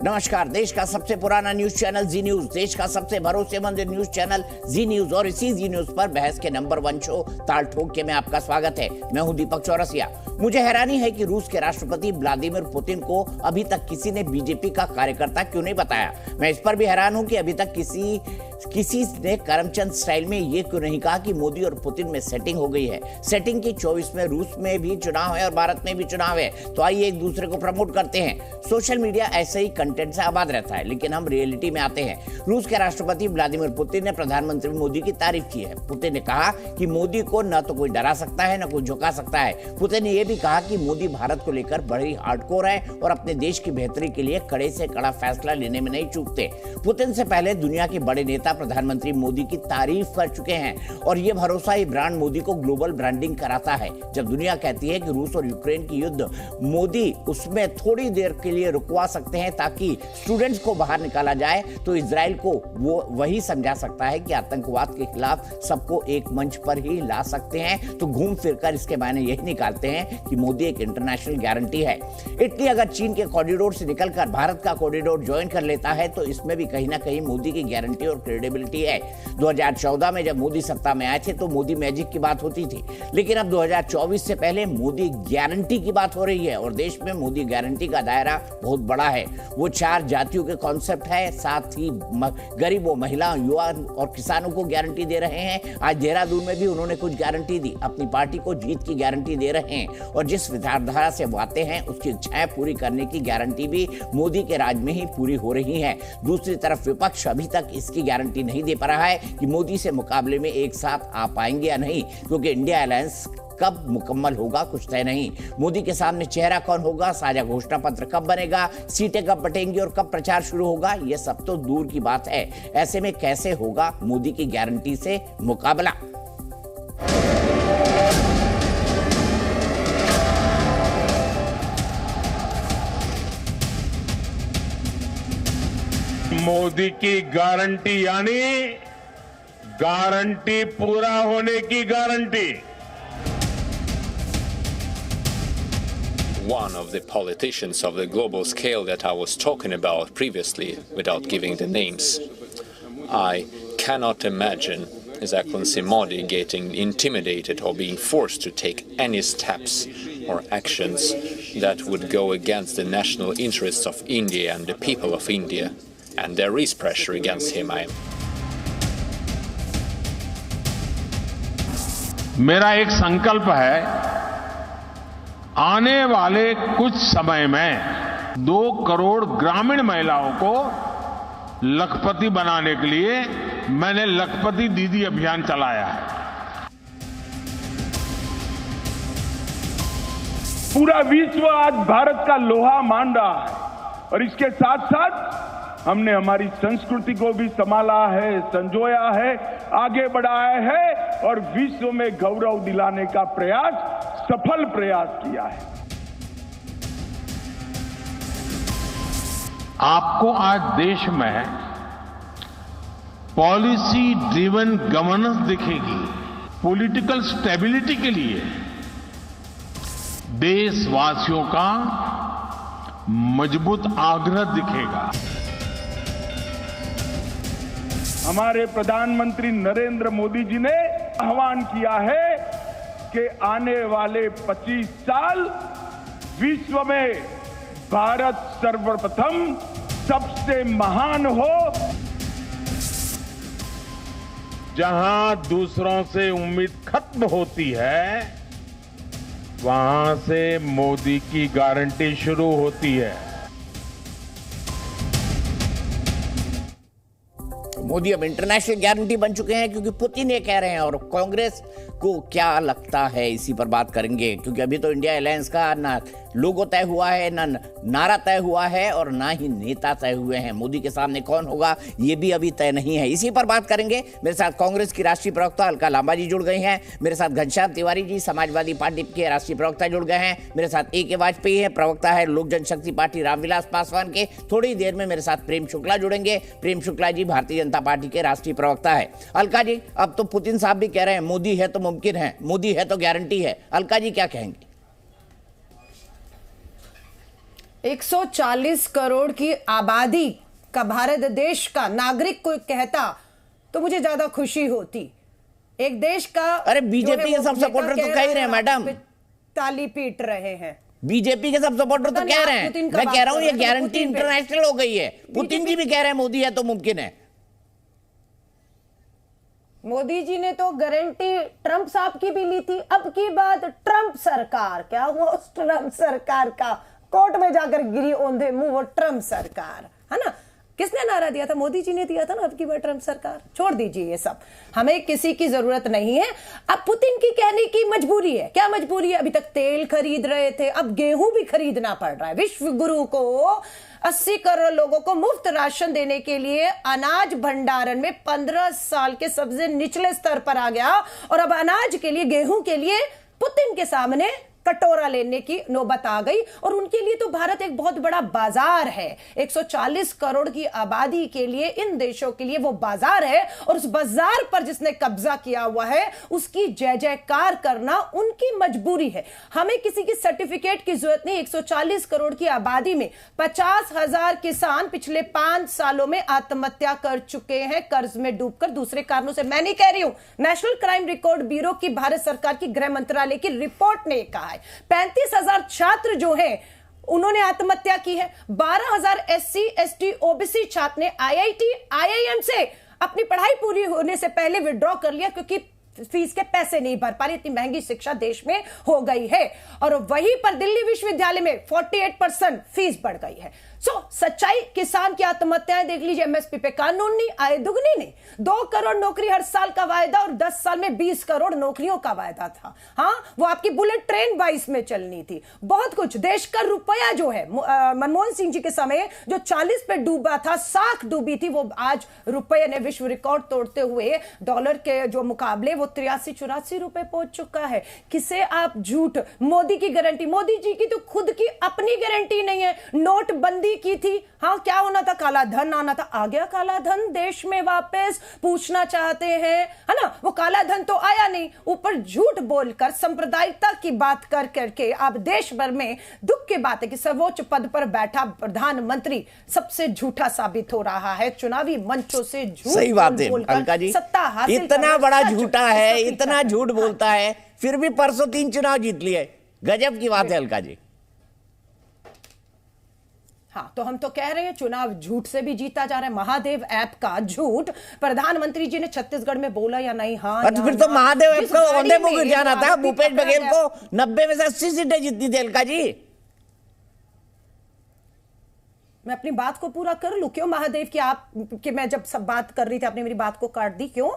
नमस्कार। देश का सबसे पुराना न्यूज चैनल जी न्यूज, देश का सबसे भरोसेमंद न्यूज चैनल जी न्यूज और इसी जी न्यूज पर बहस के नंबर 1 शो ताल ठोक के में आपका स्वागत है। मैं हूं दीपक चौरसिया। मुझे हैरानी है कि रूस के राष्ट्रपति व्लादिमीर पुतिन को अभी तक किसी ने बीजेपी का कार्यकर्ता क्यों नहीं बताया। मैं इस पर भी हैरान हूं कि अभी तक किसी ने करमचंद स्टाइल में ये क्यों नहीं कहा कि मोदी और पुतिन में सेटिंग हो गई है। सेटिंग की 24 में रूस में भी चुनाव है और भारत में भी चुनाव है, तो आइए एक दूसरे को प्रमोट करते हैं। सोशल मीडिया ऐसे ही कंटेंट से आबाद रहता है, लेकिन हम रियलिटी में आते हैं। रूस के राष्ट्रपति व्लादिमीर पुतिन ने प्रधानमंत्री मोदी की तारीफ की है। पुतिन ने कहा कि मोदी को न तो कोई डरा सकता है, न कोई झुका सकता है। पुतिन ने यह भी कहा कि मोदी भारत को लेकर बड़ी हार्डकोर है और अपने देश की बेहतरी के लिए कड़े से कड़ा फैसला लेने में नहीं चूकते। पुतिन से पहले दुनिया के बड़े नेता प्रधानमंत्री मोदी की तारीफ कर चुके हैं और यह भरोसा ही ब्रांड मोदी को ग्लोबल ब्रांडिंग कराता है। जब दुनिया कहती है कि रूस और यूक्रेन की युद्ध मोदी उसमें थोड़ी देर के लिए रुकवा सकते हैं ताकि स्टूडेंट्स को बाहर निकाला जाए, तो इजराइल को वो वही समझा सकता है कि आतंकवाद के खिलाफ सबको एक मंच पर ही ला सकते हैं। तो घूम फिरकर इसके मायने यही निकालते हैं कि मोदी एक इंटरनेशनल गारंटी है। इटली अगर चीन के कॉरिडोर से निकलकर भारत का कॉरिडोर ज्वाइन कर लेता है तो इसमें भी कहीं ना कहीं मोदी की गारंटी और क्रेडिबिलिटी है। 2014 में जब मोदी सत्ता में आए थे तो मोदी मैजिक की बात होती थी, लेकिन अब 2024 से पहले मोदी गारंटी की बात हो रही है और देश में मोदी गारंटी का दायरा बहुत बड़ा है। वो 4 जातियों के कॉन्सेप्ट है, साथ ही गरीबों, महिलाओं, युवा और किसानों को गारंटी दे रहे हैं। आज देहरादून में भी उन्होंने कुछ गारंटी दी, अपनी पार्टी को जीत की गारंटी दे रहे हैं और जिस विचारधारा से वो आते हैं उसकी इच्छाएं पूरी करने की गारंटी भी मोदी के राज में ही पूरी हो रही है। दूसरी तरफ विपक्ष अभी तक इसकी गारंटी नहीं दे पा रहा है कि मोदी से मुकाबले में एक साथ आ पाएंगे या नहीं, क्योंकि इंडिया अलायंस कब मुकम्मल होगा कुछ तय नहीं। मोदी के सामने चेहरा कौन होगा, साझा घोषणा पत्र कब बनेगा, सीटें कब बटेंगी और कब प्रचार शुरू होगा, यह सब तो दूर की बात है। ऐसे में कैसे होगा मोदी की गारंटी से मुकाबला। मोदी की गारंटी यानी गारंटी पूरा होने की guarantee. One of the politicians of the global scale that I was talking about previously, without giving the names, I cannot imagine His Excellency Modi getting intimidated or being forced to take any steps or actions that would go against the national interests of India and the people of India. And there is pressure against him. मेरा एक संकल्प है, आने वाले कुछ समय में 2 करोड़ ग्रामीण महिलाओं को लखपति बनाने के लिए मैंने लखपति दीदी अभियान चलाया है। पूरा विश्व आज भारत का लोहा मान रहा है और इसके साथ साथ हमने हमारी संस्कृति को भी संभाला है, संजोया है, आगे बढ़ाया है और विश्व में गौरव दिलाने का सफल प्रयास किया है। आपको आज देश में पॉलिसी ड्रिवन गवर्नेंस दिखेगी। पॉलिटिकल स्टेबिलिटी के लिए देशवासियों का मजबूत आग्रह दिखेगा। हमारे प्रधानमंत्री नरेंद्र मोदी जी ने आह्वान किया है कि आने वाले 25 साल विश्व में भारत सर्वप्रथम सबसे महान हो। जहां दूसरों से उम्मीद खत्म होती है, वहां से मोदी की गारंटी शुरू होती है। मोदी अब इंटरनेशनल गारंटी बन चुके हैं क्योंकि पुतिन ये कह रहे हैं। और कांग्रेस को क्या लगता है, इसी पर बात करेंगे, क्योंकि अभी तो इंडिया अलायंस का ना लोगो तय हुआ है, ना नारा तय हुआ है और ना ही नेता तय हुए हैं। मोदी के सामने कौन होगा ये भी अभी तय नहीं है। इसी पर बात करेंगे। मेरे साथ कांग्रेस की राष्ट्रीय प्रवक्ता अलका लांबा जी जुड़ गए हैं। मेरे साथ घनश्याम तिवारी जी समाजवादी पार्टी के राष्ट्रीय प्रवक्ता जुड़ गए हैं। मेरे साथ ए के वाजपेयी है, प्रवक्ता है लोक जनशक्ति पार्टी रामविलास पासवान के। थोड़ी देर में मेरे साथ प्रेम शुक्ला जुड़ेंगे। प्रेम शुक्ला जी भारतीय जनता पार्टी के राष्ट्रीय प्रवक्ता है। अलका जी, अब तो पुतिन साहब भी कह रहे हैं मोदी है तो मुमकिन है, मोदी है तो गारंटी है। अलका जी क्या कहेंगे? 140 करोड़ की आबादी का भारत देश का नागरिक कोई कहता तो मुझे ज्यादा खुशी होती। एक देश का, अरे बीजेपी के सब सपोर्टर तो कह ही रहे हैं मैडम, ताली पीट रहे हैं। बीजेपी के सब सपोर्टर तो कह रहे हैं, मैं कह रहा हूं ये गारंटी इंटरनेशनल हो गई है। पुतिन जी भी कह रहे हैं मोदी है तो मुमकिन है। मोदी जी ने तो गारंटी ट्रंप साहब की भी ली थी। अब की बात ट्रंप सरकार, क्या हुआ उस ट्रंप सरकार का? कोर्ट में जाकर गिरी औंधे मुंह वो ट्रंप सरकार, है ना। किसने नारा दिया था? मोदी जी ने दिया था ना, अब की बार ट्रंप सरकार। छोड़ दीजिए ये सब, हमें किसी की जरूरत नहीं है। अब पुतिन की कहने की मजबूरी है। क्या मजबूरी है? अभी तक तेल खरीद रहे थे, अब गेहूं भी खरीदना पड़ रहा है। विश्व गुरु को 80 करोड़ लोगों को मुफ्त राशन देने के लिए अनाज भंडारण में 15 साल के सबसे निचले स्तर पर आ गया, और अब अनाज के लिए, गेहूं के लिए पुतिन के सामने कटोरा लेने की नौबत आ गई। और उनके लिए तो भारत एक बहुत बड़ा बाजार है। 140 करोड़ की आबादी के लिए, इन देशों के लिए वो बाजार है, और उस बाजार पर जिसने कब्जा किया हुआ है उसकी जय जयकार करना उनकी मजबूरी है। हमें किसी की सर्टिफिकेट की जरूरत नहीं। 140 करोड़ की आबादी में 50,000 किसान पिछले 5 सालों में आत्महत्या कर चुके हैं, कर्ज में डूबकर, दूसरे कारणों से। मैं नहीं कह रही हूं, नेशनल क्राइम रिकॉर्ड ब्यूरो की, भारत सरकार की गृह मंत्रालय की रिपोर्ट ने कहा है 35,000 छात्र जो हैं उन्होंने आत्महत्या की है। 12,000 SC ST OBC छात्र ने IIT IIM से अपनी पढ़ाई पूरी होने से पहले विड्रॉ कर लिया, क्योंकि फीस के पैसे नहीं भर पा रही, इतनी महंगी शिक्षा देश में हो गई है। और वहीं पर दिल्ली विश्वविद्यालय में 48% फीस बढ़ गई है। सच्चाई, किसान की आत्महत्याएं देख लीजिए। MSP पे कानून नहीं, आय दुगनी नहीं। 2 करोड़ नौकरी हर साल का वायदा, और 10 साल में 20 करोड़ नौकरियों का वायदा था। हाँ, वो आपकी बुलेट ट्रेन 22 में चलनी थी। बहुत कुछ। देश का रुपया जो है, मनमोहन सिंह जी के समय जो 40 पे डूबा था, साख डूबी थी, वो आज रुपये ने विश्व रिकॉर्ड तोड़ते हुए डॉलर के जो मुकाबले वो 83-84 रुपए पहुंच चुका है। किसे आप झूठ, मोदी की गारंटी, मोदी जी की तो खुद की अपनी गारंटी नहीं है। नोटबंदी की थी, हाँ, क्या होना था? काला धन आना था। आ गया काला धन देश में वापस? पूछना चाहते हैं, है ना। वो काला धन तो आया नहीं, ऊपर झूठ बोलकर, सांप्रदायिकता की बात कर करके आप देश भर में, दुख की बात है कि सर्वोच्च पद पर बैठा प्रधानमंत्री सबसे झूठा साबित हो रहा है। चुनावी मंचों से झूठ, सही बात है अलका जी, सत्ता हासिल, इतना बड़ा झूठा है, इतना झूठ बोलता है, फिर भी परसों 3 चुनाव जीत लिए। गजब की बात है अलका जी। हाँ, तो हम तो कह रहे हैं चुनाव झूठ से भी जीता जा रहा है। महादेव ऐप का झूठ प्रधानमंत्री जी ने छत्तीसगढ़ में बोला या नहीं? हाँ, तो फिर तो महादेव ऐप को औंधे मुंह जाना था। भूपेश बघेल को 90 में से 80 सीटें जीतनी थी अलका जी। मैं अपनी बात को पूरा कर लूं। क्यों महादेव की कि मैं जब सब बात कर रही थी आपने मेरी बात को काट दी? क्यों?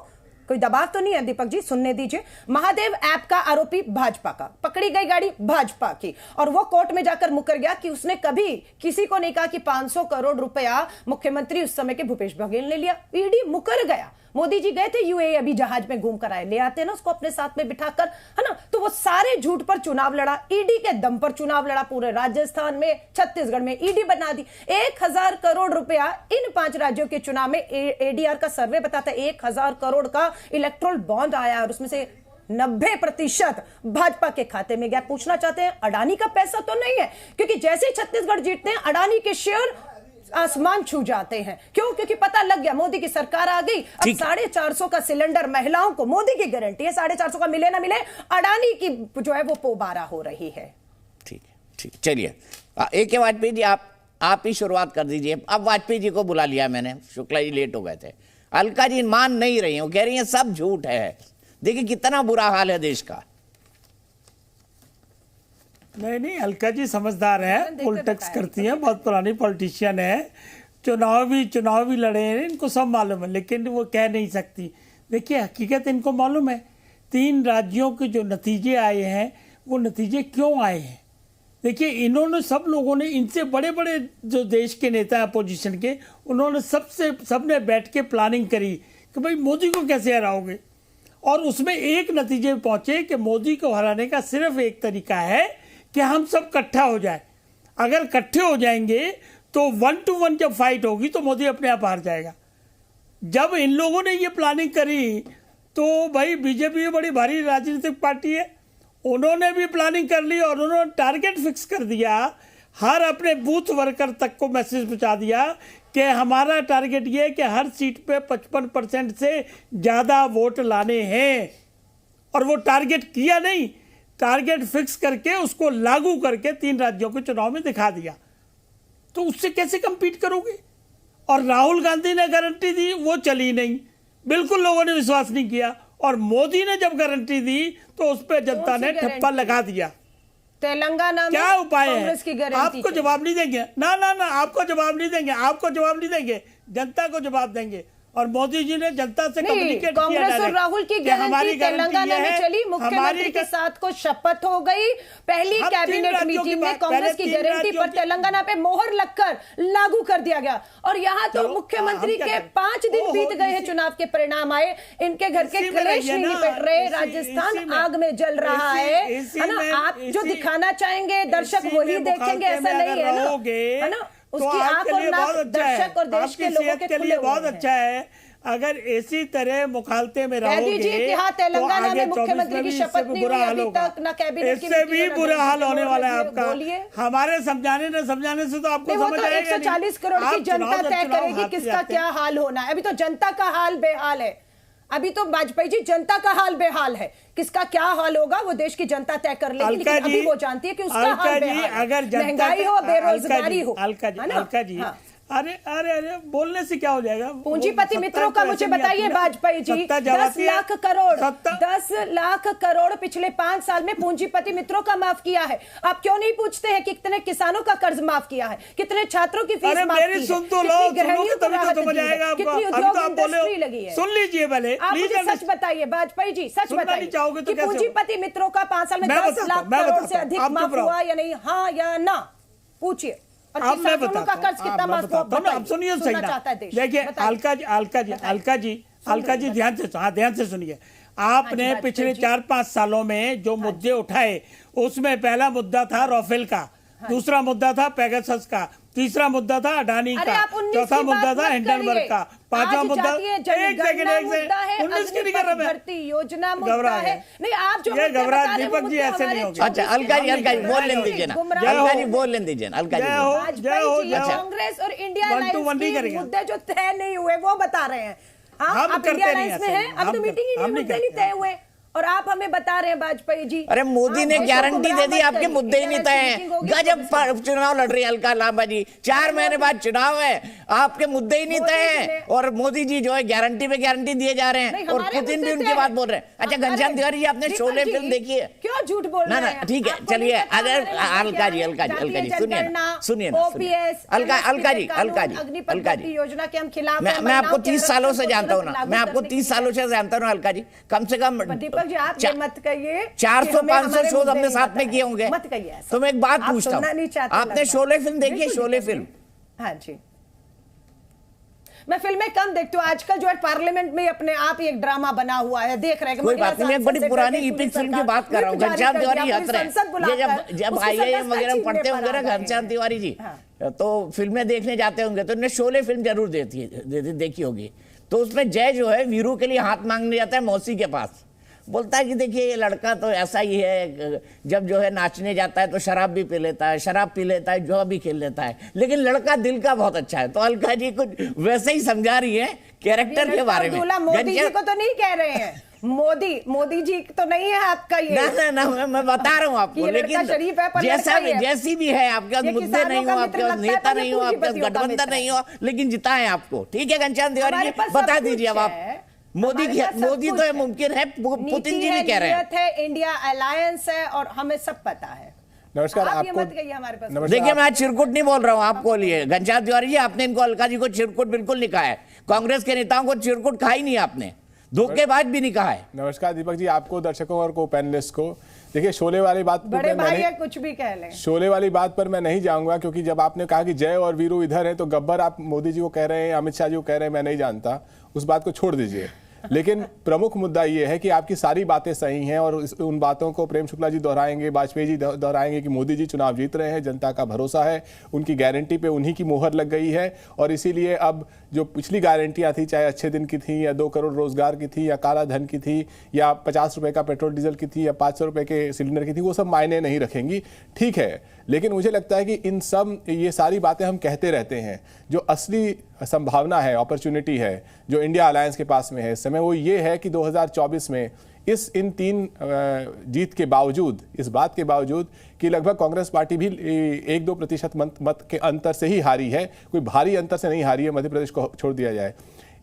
कोई दबाव तो नहीं है? दीपक जी सुनने दीजिए। महादेव ऐप का आरोपी भाजपा का, पकड़ी गई गाड़ी भाजपा की, और वो कोर्ट में जाकर मुकर गया कि उसने कभी किसी को नहीं कहा कि 500 करोड़ रुपया मुख्यमंत्री उस समय के भूपेश बघेल ने लिया। ईडी मुकर गया। मोदी जी गए थे UAE, अभी जहाज में घूम कर आए, ले आते ना उसको अपने साथ में बिठाकर, है ना। तो वो सारे झूठ पर चुनाव लड़ा, ईडी के दम पर चुनाव लड़ा। पूरे राजस्थान में, छत्तीसगढ़ में ईडी बना दी। 1000 करोड़ रुपया इन 5 राज्यों के चुनाव में, ADR का सर्वे बताता है 1000 करोड़ का इलेक्ट्रोल बॉन्ड आया, और उसमें से 90% भाजपा के खाते में गया। पूछना चाहते हैं अडानी का पैसा तो नहीं है? क्योंकि जैसे छत्तीसगढ़ जीतते हैं अडानी के शेयर आसमान छू जाते हैं। क्यों? क्योंकि पता लग गया मोदी की सरकार आ गई। अब 450 का सिलेंडर महिलाओं को, मोदी की गारंटी है, 450 का मिले ना मिले, अडानी की जो है वो पोबारा हो रही है। ठीक है, ठीक, चलिए AK वाजपेयी जी आप ही शुरुआत कर दीजिए। अब वाजपेयी जी को बुला लिया मैंने, शुक्ला जी लेट हो गए थे। अलका जी मान नहीं रही हो, कह रही है सब झूठ है। देखिए कितना बुरा हाल है देश का। नहीं, अलका जी समझदार है, पॉलिटिक्स करती हैं, बहुत पुरानी पॉलिटिशियन है, चुनाव भी लड़े हैं, इनको सब मालूम है, लेकिन वो कह नहीं सकती। देखिए हकीकत इनको मालूम है। 3 राज्यों के जो नतीजे आए हैं, वो नतीजे क्यों आए हैं? देखिए इन्होंने, सब लोगों ने, इनसे बड़े बड़े जो देश के नेता हैं अपोजिशन के, उन्होंने सबने बैठ के प्लानिंग करी कि भाई मोदी को कैसे हराओगे, और उसमें एक नतीजे पहुंचे कि मोदी को हराने का सिर्फ एक तरीका है कि हम सब इकट्ठा हो जाए। अगर इकट्ठे हो जाएंगे तो 1 to 1 जब फाइट होगी तो मोदी अपने आप हार जाएगा। जब इन लोगों ने ये प्लानिंग करी तो भाई बीजेपी बड़ी भारी राजनीतिक पार्टी है, उन्होंने भी प्लानिंग कर ली और उन्होंने टारगेट फिक्स कर दिया हर अपने बूथ वर्कर तक को मैसेज पहुंचा दिया कि हमारा टारगेट ये है कि हर सीट पे 55% से ज़्यादा वोट लाने हैं। और वो टारगेट किया नहीं, टारगेट फिक्स करके उसको लागू करके 3 राज्यों के चुनाव में दिखा दिया। तो उससे कैसे कंपीट करोगे? और राहुल गांधी ने गारंटी दी, वो चली नहीं, बिल्कुल लोगों ने विश्वास नहीं किया। और मोदी ने जब गारंटी दी तो उस पर जनता ने ठप्पा लगा दिया। तेलंगाना में क्या उपाय है? कांग्रेस की गारंटी आपको जवाब नहीं देंगे, ना ना ना, आपको जवाब नहीं देंगे, आपको जवाब नहीं देंगे, जनता को जवाब देंगे। और मोदी जी ने जनता से कम्युनिकेट किया, कांग्रेस और राहुल की गारंटी तेलंगाना में चली, मुख्यमंत्री के साथ को शपथ हो गई। पहली कैबिनेट मीटिंग में कांग्रेस की गारंटी पर तेलंगाना पे मोहर लगकर लागू कर दिया गया। और यहाँ तो मुख्यमंत्री के 5 दिन बीत गए हैं, चुनाव के परिणाम आए, इनके घर के कलेश नहीं निपट रहे, राजस्थान आग में जल रहा है ना। आप जो दिखाना चाहेंगे दर्शक वही देखेंगे, ऐसा नहीं है ना। उसकी आंख और नाक दर्शक और देश के लोगों के लिए बहुत अच्छा है। अगर इसी तरह मुखालते में रहोगे हाँ, तेलंगाना में मुख्यमंत्री की शपथ नहीं हुई अभी तक, ना कैबिनेट की इससे भी बुरा हाल होने वाला है आपका। हमारे समझाने से तो आपको समझ आएगा। 140 करोड़ की जनता तय करेगी किसका क्या हाल होना है। अभी तो जनता का हाल बेहाल है। अभी तो वाजपेयी जी जनता का हाल बेहाल है, किसका क्या हाल होगा वो देश की जनता तय कर लेगी। लेकिन अभी वो जानती है कि उसका हाल बेहाल है। अगर महंगाई हो, बेरोजगारी हो, अलका जी, अरे अरे अरे बोलने से क्या हो जाएगा? पूंजीपति मित्रों का मुझे बताइए वाजपेयी जी, 10 लाख करोड़ पिछले 5 साल में पूंजीपति मित्रों का माफ किया है। आप क्यों नहीं पूछते हैं कि कितने किसानों का कर्ज माफ किया है, कितने छात्रों की फीस माफ की है, सुन तो लो, कितनी उद्योग इंडस्ट्री लगी है। सुन लीजिए पहले, आप मुझे सच बताइए वाजपेयी जी, सच बताइए कि पूंजीपति मित्रों का 5 साल में 10 लाख करोड़ से अधिक माफ हुआ या नहीं, हाँ या ना, पूछिए। अब मैं बताता हूँ, आप सुनिए सही ना। देखिए अलका जी ध्यान से सुनिए। आपने पिछले 4-5 सालों में जो मुद्दे उठाए, उसमें पहला मुद्दा था राफेल का, दूसरा मुद्दा था पेगासस का, तीसरा मुद्दा था अडानी का, चौथा मुद्दा था हिंडनबर्ग का, पांचवा मुद्दा एक सेकंड 19 की नहीं कर रहा मैं, योजना मुद्दा है। नहीं, आप जो घबरा दीपक जी ऐसे नहीं होगा। अच्छा अलका जी बोल लेने दीजिए ना, अलका जी बोल लेने दीजिए, अलका जी कांग्रेस और इंडिया अलायंस मुद्दे जो तय नहीं हुए वो बता रहे हैं। आप इंडिया अलायंस में हैं, अब तो मीटिंग ही नहीं, मुद्दे नहीं तय हुए और आप हमें बता रहे हैं वाजपेयी जी। अरे मोदी ने गारंटी दे दी, आपके मुद्दे ही नहीं तय हैं। गजब चुनाव लड़ रही है अलका लांबा जी, 4 महीने बाद चुनाव है, आपके मुद्दे ही नहीं तय हैं। और मोदी जी जो है गारंटी पे गारंटी दिए जा रहे हैं, और पुतिन भी उनकी बात बोल रहे हैं। अच्छा घनश्याम तिवारी जी, आपने शोले फिल्म देखी है? क्यों झूठ बोल रहे हैं? ठीक है, चलिए अलका जी सुनिए अलका जी योजना के हम खिलाफ। मैं आपको 30 सालों से जानता हूँ ना, मैं आपको 30 सालों से जानता हूँ अलका जी, कम से कम जी आप मत कहिए। 400-500 शोध हमने साथ में किए होंगे। मत कहिए। तो मैं एक बात पूछता हूँ, आपने शोले फिल्म देखी है? शोले फिल्म? हाँ जी, मैं फिल्में कम देखती हूँ। आजकल जो है पार्लियामेंट में अपने आप ही एक ड्रामा बना हुआ है, देख रहे हैं। कोई बात नहीं, मैं बड़ी पुरानी इपिक फिल्म की बात कर रहा हूँ। घनश्याम तिवारी हंस रहे हैं, जब IIM वगैरह पढ़ते होंगे ना घनश्याम तिवारी जी, तो फिल्में देखने जाते होंगे, तो उन्हें शोले फिल्म जरूर देखी होगी। तो उसमें जय जो है वीरू के लिए हाथ मांगने जाता है मौसी के पास, बोलता है कि देखिए ये लड़का तो ऐसा ही है, जब जो है नाचने जाता है तो शराब भी पी लेता है, शराब पी लेता है, जुआ भी खेल लेता है, लेकिन लड़का दिल का बहुत अच्छा है। तो अलका जी कुछ वैसे ही समझा रही है कैरेक्टर के बारे में। मोदी जी को तो नहीं कह रहे हैं, मोदी जी तो नहीं है आपका ये। ना मैं बता रहा हूँ आपको, लेकिन जैसी भी है, आपके पास मुद्दे नहीं हो, आपके पास नेता नहीं हो, आपके पास गठबंधन नहीं हो, लेकिन जिताए आपको। ठीक है घनश्याम तिवारी जी, बता दीजिए अब आप। मोदी तो मुमकिन है, पुतिन जी भी कह रहे हैं। इंडिया अलायंस है और हमें सब पता है। नमस्कार, आप आपको मत कहिए हमारे पास। देखिए मैं चिरकुट नहीं बोल रहा हूँ आपको लिए, घनश्याम तिवारी जी आपने इनको, अलका जी को चिरकुट बिल्कुल नहीं कहा है। कांग्रेस के नेताओं को चिरकुट कहा ही नहीं आपने, धोखेबाज भी नहीं कहा है। नमस्कार दीपक जी, आपको, दर्शकों और को पैनलिस्ट को। देखिए शोले वाली बात बड़े भाई है, कुछ भी कह लें। शोले वाली बात पर मैं नहीं जाऊंगा, क्योंकि जब आपने कहा कि जय और वीरू इधर है, तो गब्बर आप मोदी जी को कह रहे हैं, अमित शाह जी को कह रहे हैं, मैं नहीं जानता, उस बात को छोड़ दीजिए। लेकिन प्रमुख मुद्दा ये है कि आपकी सारी बातें सही हैं और उन बातों को प्रेम शुक्ला जी दोहराएंगे, वाजपेयी जी दोहराएंगे कि मोदी जी चुनाव जीत रहे हैं, जनता का भरोसा है, उनकी गारंटी पे उन्हीं की मोहर लग गई है और इसीलिए अब जो पिछली गारंटियां थी, चाहे अच्छे दिन की थी या 2 करोड़ रोजगार की थी या काला धन की थी या 50 रुपए का पेट्रोल डीजल की थी या 500 रुपए के सिलेंडर की थी, वो सब मायने नहीं रखेंगी, ठीक है। लेकिन मुझे लगता है कि इन सब ये सारी बातें हम कहते रहते हैं, जो असली संभावना है, अपॉर्चुनिटी है जो इंडिया अलायंस के पास में है इस समय, वो ये है कि 2024 में इन 3 जीत के बावजूद, इस बात के बावजूद कि लगभग कांग्रेस पार्टी भी 1-2% मत के अंतर से ही हारी है, कोई भारी अंतर से नहीं हारी है, मध्य प्रदेश को छोड़ दिया जाए,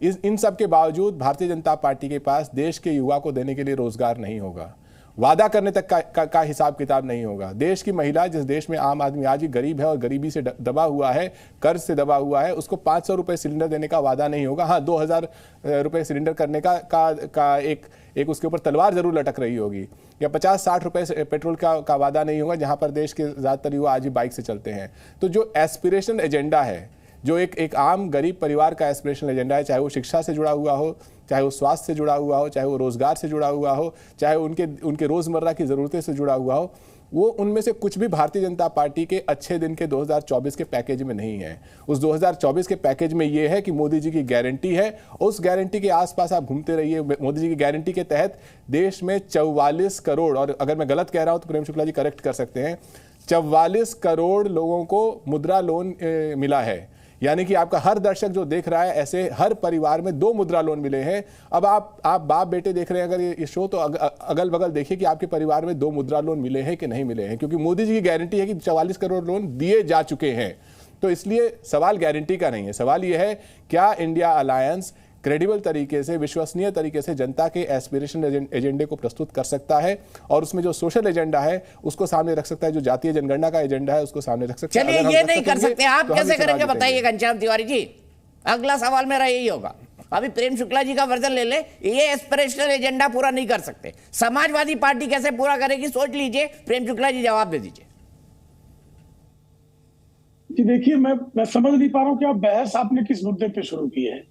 इन सब के बावजूद भारतीय जनता पार्टी के पास देश के युवा को देने के लिए रोजगार नहीं होगा, वादा करने तक का हिसाब किताब नहीं होगा। देश की महिला, जिस देश में आम आदमी आज भी गरीब है और गरीबी से दबा हुआ है, कर्ज से दबा हुआ है, उसको 500 रुपए सिलेंडर देने का वादा नहीं होगा। हाँ, 2000 रुपए सिलेंडर करने का एक उसके ऊपर तलवार जरूर लटक रही होगी, या 50-60 रुपए पेट्रोल का वादा नहीं होगा, जहां पर देश के ज्यादातर युवा आज भी बाइक से चलते हैं। तो जो एस्पिरेशनल एजेंडा है, जो एक आम गरीब परिवार का एस्पिरेशनल एजेंडा है, चाहे वो शिक्षा से जुड़ा हुआ हो, चाहे वो स्वास्थ्य से जुड़ा हुआ हो, चाहे वो रोजगार से जुड़ा हुआ हो, चाहे उनके रोजमर्रा की जरूरतें से जुड़ा हुआ हो, वो उनमें से कुछ भी भारतीय जनता पार्टी के अच्छे दिन के 2024 के पैकेज में नहीं है। उस 2024 के पैकेज में ये है कि मोदी जी की गारंटी है, उस गारंटी के आसपास आप घूमते रहिए। मोदी जी की गारंटी के तहत देश में 44 करोड़, और अगर मैं गलत कह रहा हूं तो प्रेम शुक्ला जी करेक्ट कर सकते हैं, 44 करोड़ लोगों को मुद्रा लोन मिला है। यानी कि आपका हर दर्शक जो देख रहा है, ऐसे हर परिवार में 2 मुद्रा लोन मिले हैं। अब आप बाप बेटे देख रहे हैं अगर ये शो, तो अगल बगल देखिए कि आपके परिवार में 2 मुद्रा लोन मिले हैं कि नहीं मिले हैं, क्योंकि मोदी जी की गारंटी है कि 44 करोड़ लोन दिए जा चुके हैं। तो इसलिए सवाल गारंटी का नहीं है, सवाल यह है क्या इंडिया अलायंस क्रेडिबल तरीके से, विश्वसनीय तरीके से जनता के एस्पिरेशन एजेंडे को प्रस्तुत कर सकता है, और उसमें जो सोशल एजेंडा है उसको सामने रख सकता है, जो जातीय जनगणना का एजेंडा है उसको सामने रख सकता है। चलिए, ये नहीं कर सकते, आप कैसे करेंगे बताइए घनश्याम तिवारी जी। अगला सवाल मेरा यही होगा। अभी प्रेम शुक्ला जी का वर्जन ले ले, ये एस्पिरेशनल एजेंडा पूरा नहीं कर सकते, समाजवादी पार्टी कैसे पूरा करेगी, सोच लीजिए। प्रेम शुक्ला जी जवाब दे दीजिए। जी देखिए, मैं समझ नहीं पा रहा हूं कि आप बहस आपने किस मुद्दे पे शुरू की है।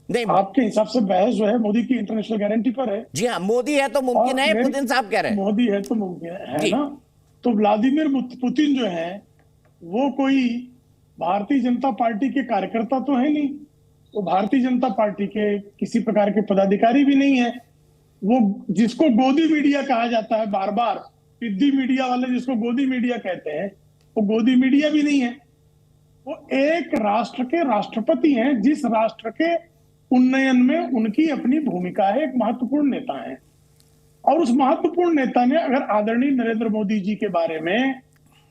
नहीं, आपके हिसाब से बहस जो है मोदी की इंटरनेशनल गारंटी पर है। जी हाँ, मोदी है तो मुमकिन है, पुतिन साहब कह रहे हैं मोदी है तो मुमकिन है ना। तो व्लादिमीर पुतिन जो है वो कोई भारतीय जनता पार्टी के कार्यकर्ता तो है नहीं, वो भारतीय जनता पार्टी के किसी प्रकार के पदाधिकारी भी नहीं है। वो जिसको गोदी मीडिया कहा जाता है, बार बार पिद्दी मीडिया वाले जिसको गोदी मीडिया कहते हैं, वो गोदी मीडिया भी नहीं है। वो एक राष्ट्र के राष्ट्रपति हैं, जिस राष्ट्र के उन्नयन में उनकी अपनी भूमिका है, एक महत्वपूर्ण नेता है। और उस महत्वपूर्ण नेता ने अगर आदरणीय नरेंद्र मोदी जी के बारे में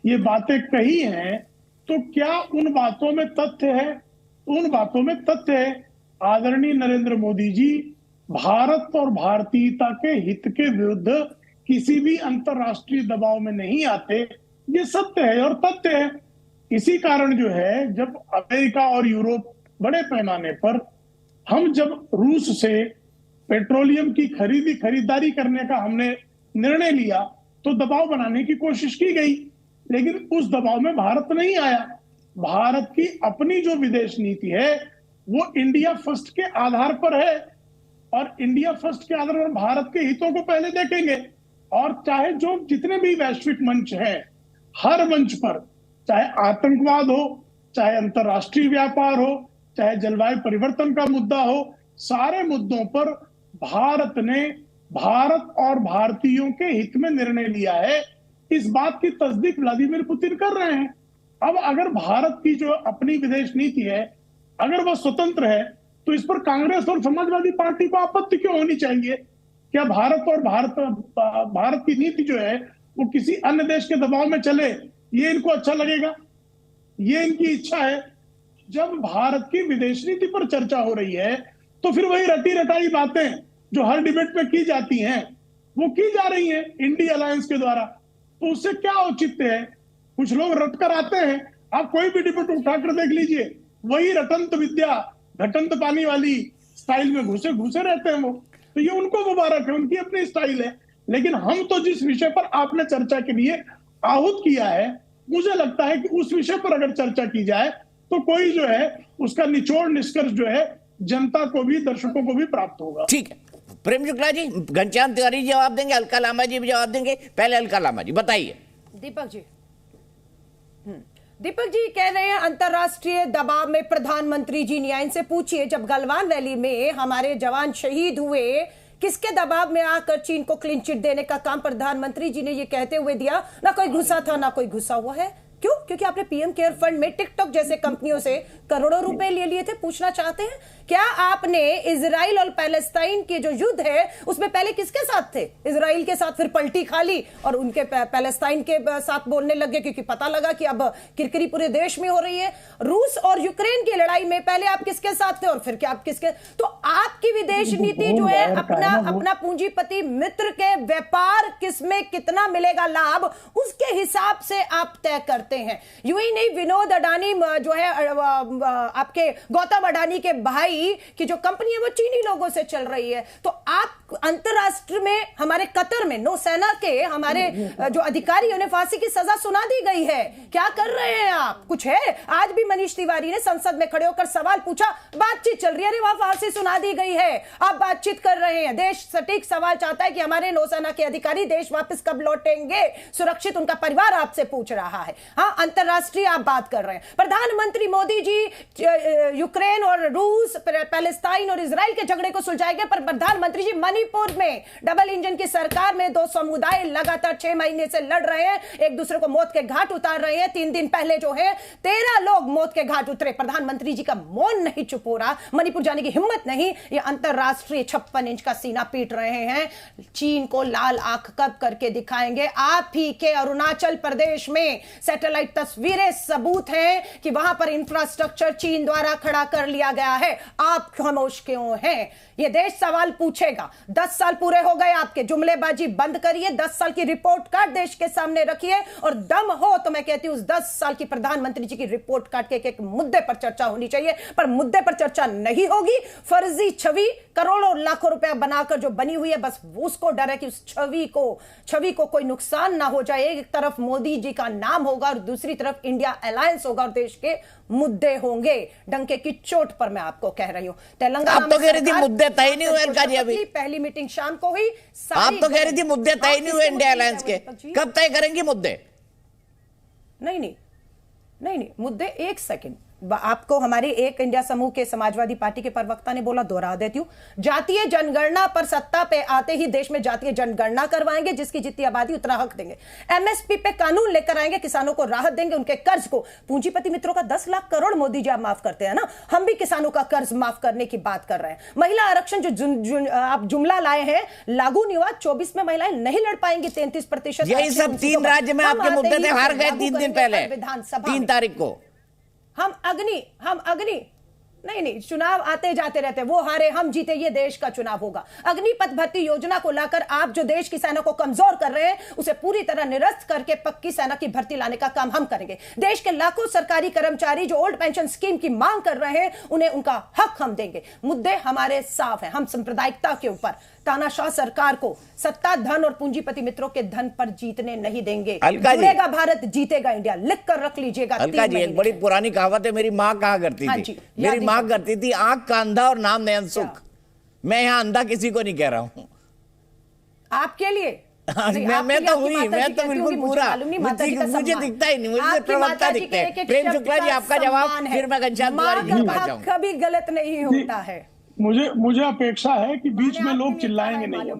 ये बातें कही हैं, तो क्या उन बातों में तथ्य है? उन बातों में तथ्य है। आदरणीय नरेंद्र मोदी जी भारत और भारतीयता के हित के विरुद्ध किसी भी अंतरराष्ट्रीय दबाव में नहीं आते, ये सत्य है और तथ्य है। इसी कारण जो है, जब अमेरिका और यूरोप बड़े पैमाने पर, हम जब रूस से पेट्रोलियम की खरीदारी करने का हमने निर्णय लिया, तो दबाव बनाने की कोशिश की गई, लेकिन उस दबाव में भारत नहीं आया। भारत की अपनी जो विदेश नीति है वो इंडिया फर्स्ट के आधार पर है, और इंडिया फर्स्ट के आधार पर भारत के हितों को पहले देखेंगे। और चाहे जो जितने भी वैश्विक मंच हैं, हर मंच पर, चाहे आतंकवाद हो, चाहे अंतरराष्ट्रीय व्यापार हो, चाहे जलवायु परिवर्तन का मुद्दा हो, सारे मुद्दों पर भारत और भारतीयों के हित में निर्णय लिया है। इस बात की तस्दीक व्लादिमीर पुतिन कर रहे हैं। अब अगर भारत की जो अपनी विदेश नीति है, अगर वह स्वतंत्र है, तो इस पर कांग्रेस और समाजवादी पार्टी को आपत्ति क्यों होनी चाहिए? क्या भारत की नीति जो है वो किसी अन्य देश के दबाव में चले, ये इनको अच्छा लगेगा? ये इनकी इच्छा है। जब भारत की विदेश नीति पर चर्चा हो रही है, तो फिर वही रटी रटाई बातें जो हर डिबेट में की जाती हैं, वो की जा रही हैं इंडिया अलायंस के द्वारा। तो उससे क्या औचित्य है? कुछ लोग रट कर आते हैं, आप कोई भी डिबेट उठाकर देख लीजिए, वही रटंत विद्या घटंत पानी वाली स्टाइल में घुसे रहते हैं वो। तो ये उनको मुबारक है, उनकी अपनी स्टाइल है। लेकिन हम तो जिस विषय पर आपने चर्चा के लिए आहूत किया है, मुझे लगता है कि उस विषय पर अगर चर्चा की जाए, तो कोई जो है उसका निचोड़ निष्कर्ष जो है जनता को भी, दर्शकों को भी प्राप्त होगा। ठीक है, प्रेम शुक्ला जी, घनश्याम तिवारी जवाब देंगे, अलका लांबा जी भी जवाब देंगे। पहले अलका लांबा जी बताइए। दीपक जी कह रहे हैं अंतरराष्ट्रीय दबाव में प्रधानमंत्री जी नहीं आए। इनसे पूछिए जब गलवान वैली में हमारे जवान शहीद हुए, किसके दबाव में आकर चीन को क्लीन चिट देने का काम प्रधानमंत्री जी ने ये कहते हुए दिया? ना कोई घुसा था ना कोई घुसा हुआ है। क्यों? क्योंकि आपने पीएम केयर फंड में टिकटॉक जैसे कंपनियों से करोड़ों रुपए ले लिए थे। पूछना चाहते हैं क्या आपने इजराइल और पैलेस्टाइन के जो युद्ध है उसमें पहले किसके साथ थे? इजराइल के साथ, फिर पलटी खा ली और उनके पैलेस्टाइन के साथ बोलने लगे क्योंकि पता लगा कि अब किरकिरी पूरे देश में हो रही है। रूस और यूक्रेन की लड़ाई में पहले आप किसके साथ थे और फिर क्या आप किसके? तो आपकी विदेश नीति जो है अपना पूंजीपति मित्र के व्यापार किसमें कितना मिलेगा लाभ, उसके हिसाब से आप तय करते हैं। यूं ही नहीं, विनोद अडानी जो है आपके गौतम अडानी के भाई की जो कंपनी है वो चीनी लोगों से चल रही है। तो आप अंतरराष्ट्रीय में हमारे कतर में नौसेना के हमारे जो अधिकारी उन्हें फांसी की सजा सुना दी गई है। क्या कर रहे हैं आप? कुछ है? आज भी मनीष तिवारी ने संसद में खड़े होकर सवाल पूछा, बातचीत चल रही है, अरे वहां फांसी सुना दी गई है, आप बातचीत कर रहे हैं। देश सटीक सवाल चाहता है कि हमारे नौसेना के अधिकारी देश वापस कब लौटेंगे, सुरक्षित उनका परिवार आपसे पूछ रहा है। हाँ, अंतरराष्ट्रीय आप बात कर रहे हैं। प्रधानमंत्री मोदी जी यूक्रेन और रूस, पैलेस्टाइन और इजराइल के झगड़े को सुलझाएंगे, पर प्रधानमंत्री जी मणिपुर में डबल इंजन की सरकार में दो समुदाय लगातार 6 महीने से लड़ रहे हैं, एक दूसरे को मौत के घाट उतार रहे हैं। 3 दिन पहले जो है 13 लोग मौत के घाट उतरे। प्रधानमंत्री जी का मौन नहीं चुप हो रहा, मणिपुर जाने की हिम्मत नहीं। ये अंतरराष्ट्रीय 56 इंच का सीना पीट रहे हैं। चीन को लाल आंख कब करके दिखाएंगे? आप ही के अरुणाचल प्रदेश में सैटेलाइट तस्वीरें सबूत हैं कि वहां पर इंफ्रास्ट्रक्चर चीन द्वारा खड़ा कर लिया गया है। आप खामोश क्यों हैं? ये देश सवाल पूछेगा। 10 साल पूरे हो गए आपके, जुमलेबाजी बंद करिए, 10 साल की रिपोर्ट कार्ड देश के सामने रखिए, और दम हो तो मैं कहती हूं उस 10 साल की प्रधानमंत्री जी की रिपोर्ट कार्ड के एक मुद्दे पर चर्चा होनी चाहिए। पर मुद्दे पर चर्चा नहीं होगी। फर्जी छवि करोड़ों लाखों रुपया बनाकर जो बनी हुई है, बस उसको डर है कि उस छवि को कोई नुकसान ना हो जाए। एक तरफ मोदी जी का नाम होगा और दूसरी तरफ इंडिया अलायंस होगा और देश के मुद्दे होंगे। डंके की चोट पर मैं आपको कह रही हूं। तेलंगाना आप तो कह रही थी मुद्दे तय नहीं हुए अलका जी, अभी पहली मीटिंग शाम को हुई। आप तो कह रही थी मुद्दे तय नहीं हुए इंडिया अलायंस के, कब तय करेंगी मुद्दे? नहीं, मुद्दे, एक सेकंड, आपको हमारे एक इंडिया समूह के समाजवादी पार्टी के प्रवक्ता ने बोला, दोहरा देती हूं, जातीय जनगणना पर सत्ता पे आते ही देश में जातीय जनगणना करवाएंगे, जिसकी जितनी आबादी उतना हक देंगे। एमएसपी पे कानून लेकर आएंगे, किसानों को राहत देंगे, उनके कर्ज को। पूंजीपति मित्रों का 10 लाख करोड़ मोदी जी आप माफ करते हैं ना, हम भी किसानों का कर्ज माफ करने की बात कर रहे हैं। महिला आरक्षण जो आप जुमला लाए हैं, लागू नहीं हुआ। 24 में महिलाएं नहीं लड़ पाएंगी 33%। यही सब 3 राज्य में आपके मुद्दे थे, हार गए 3 दिन पहले, 3 तारीख को। हम अग्नि नहीं, चुनाव आते जाते रहते, वो हारे हम जीते, ये देश का चुनाव होगा। अग्निपथ भर्ती योजना को लाकर आप जो देश की सेना को कमजोर कर रहे हैं, उसे पूरी तरह निरस्त करके पक्की सेना की भर्ती लाने का काम हम करेंगे। देश के लाखों सरकारी कर्मचारी जो ओल्ड पेंशन स्कीम की मांग कर रहे हैं, उन्हें उनका हक हम देंगे। मुद्दे हमारे साफ हैं। हम सांप्रदायिकता के ऊपर, तानाशाह सरकार को सत्ता, धन और पूंजीपति मित्रों के धन पर जीतने नहीं देंगे। जुड़ेगा भारत, जीतेगा इंडिया, लिख कर रख लीजिएगा। अलका जी, एक बड़ी पुरानी कहावत है, मेरी माँ कहा करती थी, मेरी माँ करती थी, आंख का अंधा और नाम नयन सुख। मैं यहाँ अंधा किसी को नहीं कह रहा हूँ आपके लिए। मैं तो बिल्कुल पूरा, मुझे दिखता ही नहीं, मुझे प्रवक्ता दिखते हैं। प्रेम शुक्ला जी, आपका जवाब, फिर मैं घनश्याम तिवारी जी के पास जाऊंगा। कभी गलत नहीं होता है। मुझे अपेक्षा है कि बीच में लोग चिल्लाएंगे नहीं।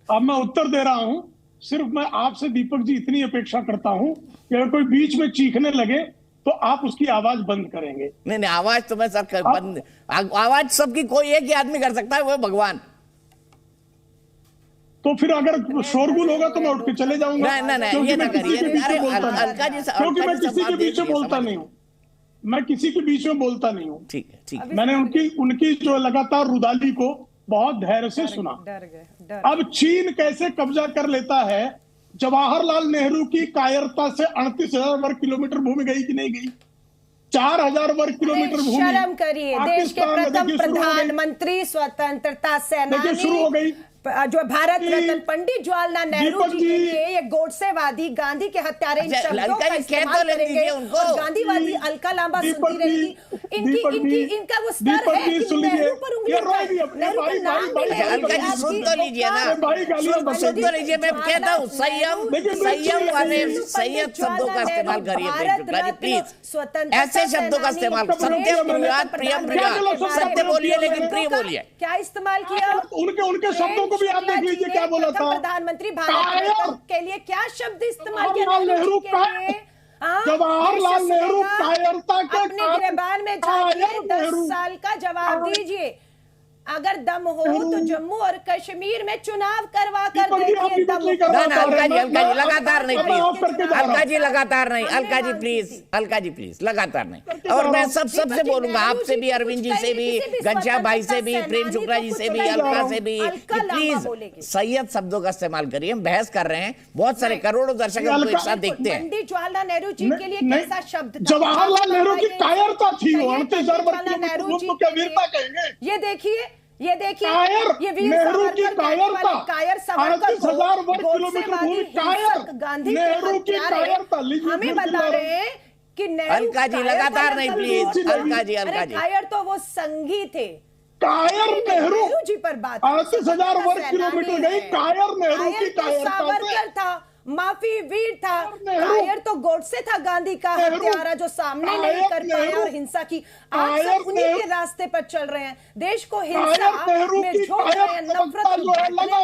अब मैं उत्तर दे रहा हूं, सिर्फ मैं आपसे दीपक जी इतनी अपेक्षा करता हूं कि अगर कोई बीच में चीखने लगे तो आप उसकी आवाज बंद करेंगे। नहीं, आवाज तो मैं सब बंद, आवाज सबकी कोई एक ही आदमी कर सकता है, वो भगवान। तो फिर अगर शोरगुल होगा तो मैं उठ के चले जाऊंगा। नहीं, क्योंकि ये मैं ना किसी के बीच में बोलता नहीं, क्योंकि मैं किसी के बीच में बोलता नहीं हूँ, मैं किसी के बीच में बोलता नहीं हूँ। ठीक है। मैंने उनकी जो लगातार रुदाली को बहुत धैर्य से सुना। अब चीन कैसे कब्जा कर लेता है? जवाहरलाल नेहरू की कायरता से 38,000 वर्ग किलोमीटर भूमि गई कि नहीं गई? 4,000 वर्ग किलोमीटर भूमि। शर्म करिए, देश के प्रथम प्रधानमंत्री, स्वतंत्रता सेनानी, शुरू हो गई। जो भारत रत्न पंडित जवाहरलाल नेहरू जी के लिए ये गोडसेवादी, गांधी के हत्यारे इन शब्दों का इस्तेमाल करेंगे और गांधीवादी अलका लांबा सुनती रहेगी। इनका वो स्तर है कि नेहरू पर उंगली उठाए, नेहरू का नाम भी ले। अलका जी सुन तो लीजिए ना, सुन तो लीजिए। मैं कहता हूँ संयम वाले संयत शब्दों का इस्तेमाल करिए प्रेम शुक्ला जी प्लीज। ऐसे शब्दों का इस्तेमाल, सत्यम प्रियात प्रियम प्रियात, सत्य बोलिए लेकिन प्रिय बोलिए। क्या इस्तेमाल किया उनके शब्दों को भी आप देख लीजिए क्या बोला था। प्रधानमंत्री भारत के लिए क्या शब्द इस्तेमाल किया नेहरू के लिए? जवाहरलाल नेहरू कायरता के अपने गिरबान में जाइए, 10 साल का जवाब दीजिए। अगर दम हो तो जम्मू और कश्मीर में चुनाव करवा कर देखिए। दम अलका जी लगातार नहीं प्लीज, अलका जी लगातार नहीं, अलका जी प्लीज, अलका जी प्लीज लगातार नहीं। और मैं सबसे बोलूंगा, आपसे भी, अरविंद जी से भी, घनश्याम भाई से भी, प्रेम शुक्ला जी से भी, अलका से भी, प्लीज सैयद शब्दों का इस्तेमाल करिए। हम बहस कर रहे हैं, बहुत सारे करोड़ों दर्शक हमको एक साथ देखते हैं। पंडित जवाहरलाल नेहरू जी के लिए कैसा शब्द? जवाहरलाल नेहरू की कायरता थी, 38,000 वर्ग की क्या वीरता कहेंगे? ये देखिए, ये वीर नेहरू की कायरता, कायर 38,000 वर्ग किलोमीटर भूमि कायर, गांधी नेहरू की कायरता। हमें बता रहे हैं कि नेहरू, अलका जी लगातार नहीं प्लीज, अलका जी, अलका जी। कायर तो वो संगी थे, कायर नेहरू जी पर बात। 38,000 वर्ग किलोमीटर गई कायर, नेहरू की कायरता। सावरकर था, माफी वीर था, कायर तो गोडसे था, गांधी का हत्यारा जो सामने नहीं कर पाया और हिंसा की। आप सब उन्हीं के रास्ते पर चल रहे हैं, देश को हिंसा में झोंक रहे हैं, नफरत में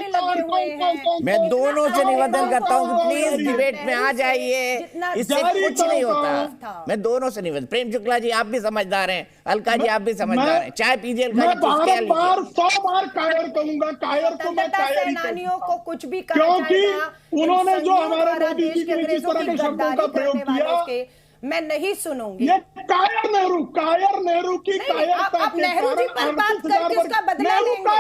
लगे हुए हैं। मैं दोनों से निवेदन करता हूं कि प्लीज डिबेट में आ जाइए, इससे कुछ नहीं होता। मैं दोनों से निवेदन, प्रेम शुक्ला जी आप भी समझदार हैं, अलका जी आप भी समझदार हैं, चाय पीजिए अलका जी। 100 बार कायर कहूंगा, कायर को मैं कायर ही सेनानियों को कुछ भी क्योंकि उन्होंने जो हमारे मोदी जी के इस तरह के शब्दों का प्रयोग किया, मैं नहीं सुनूंगी। ये कायर नेहरू की कायरता। आप नेहरू जी पर बात करके उसका बदला लेंगे।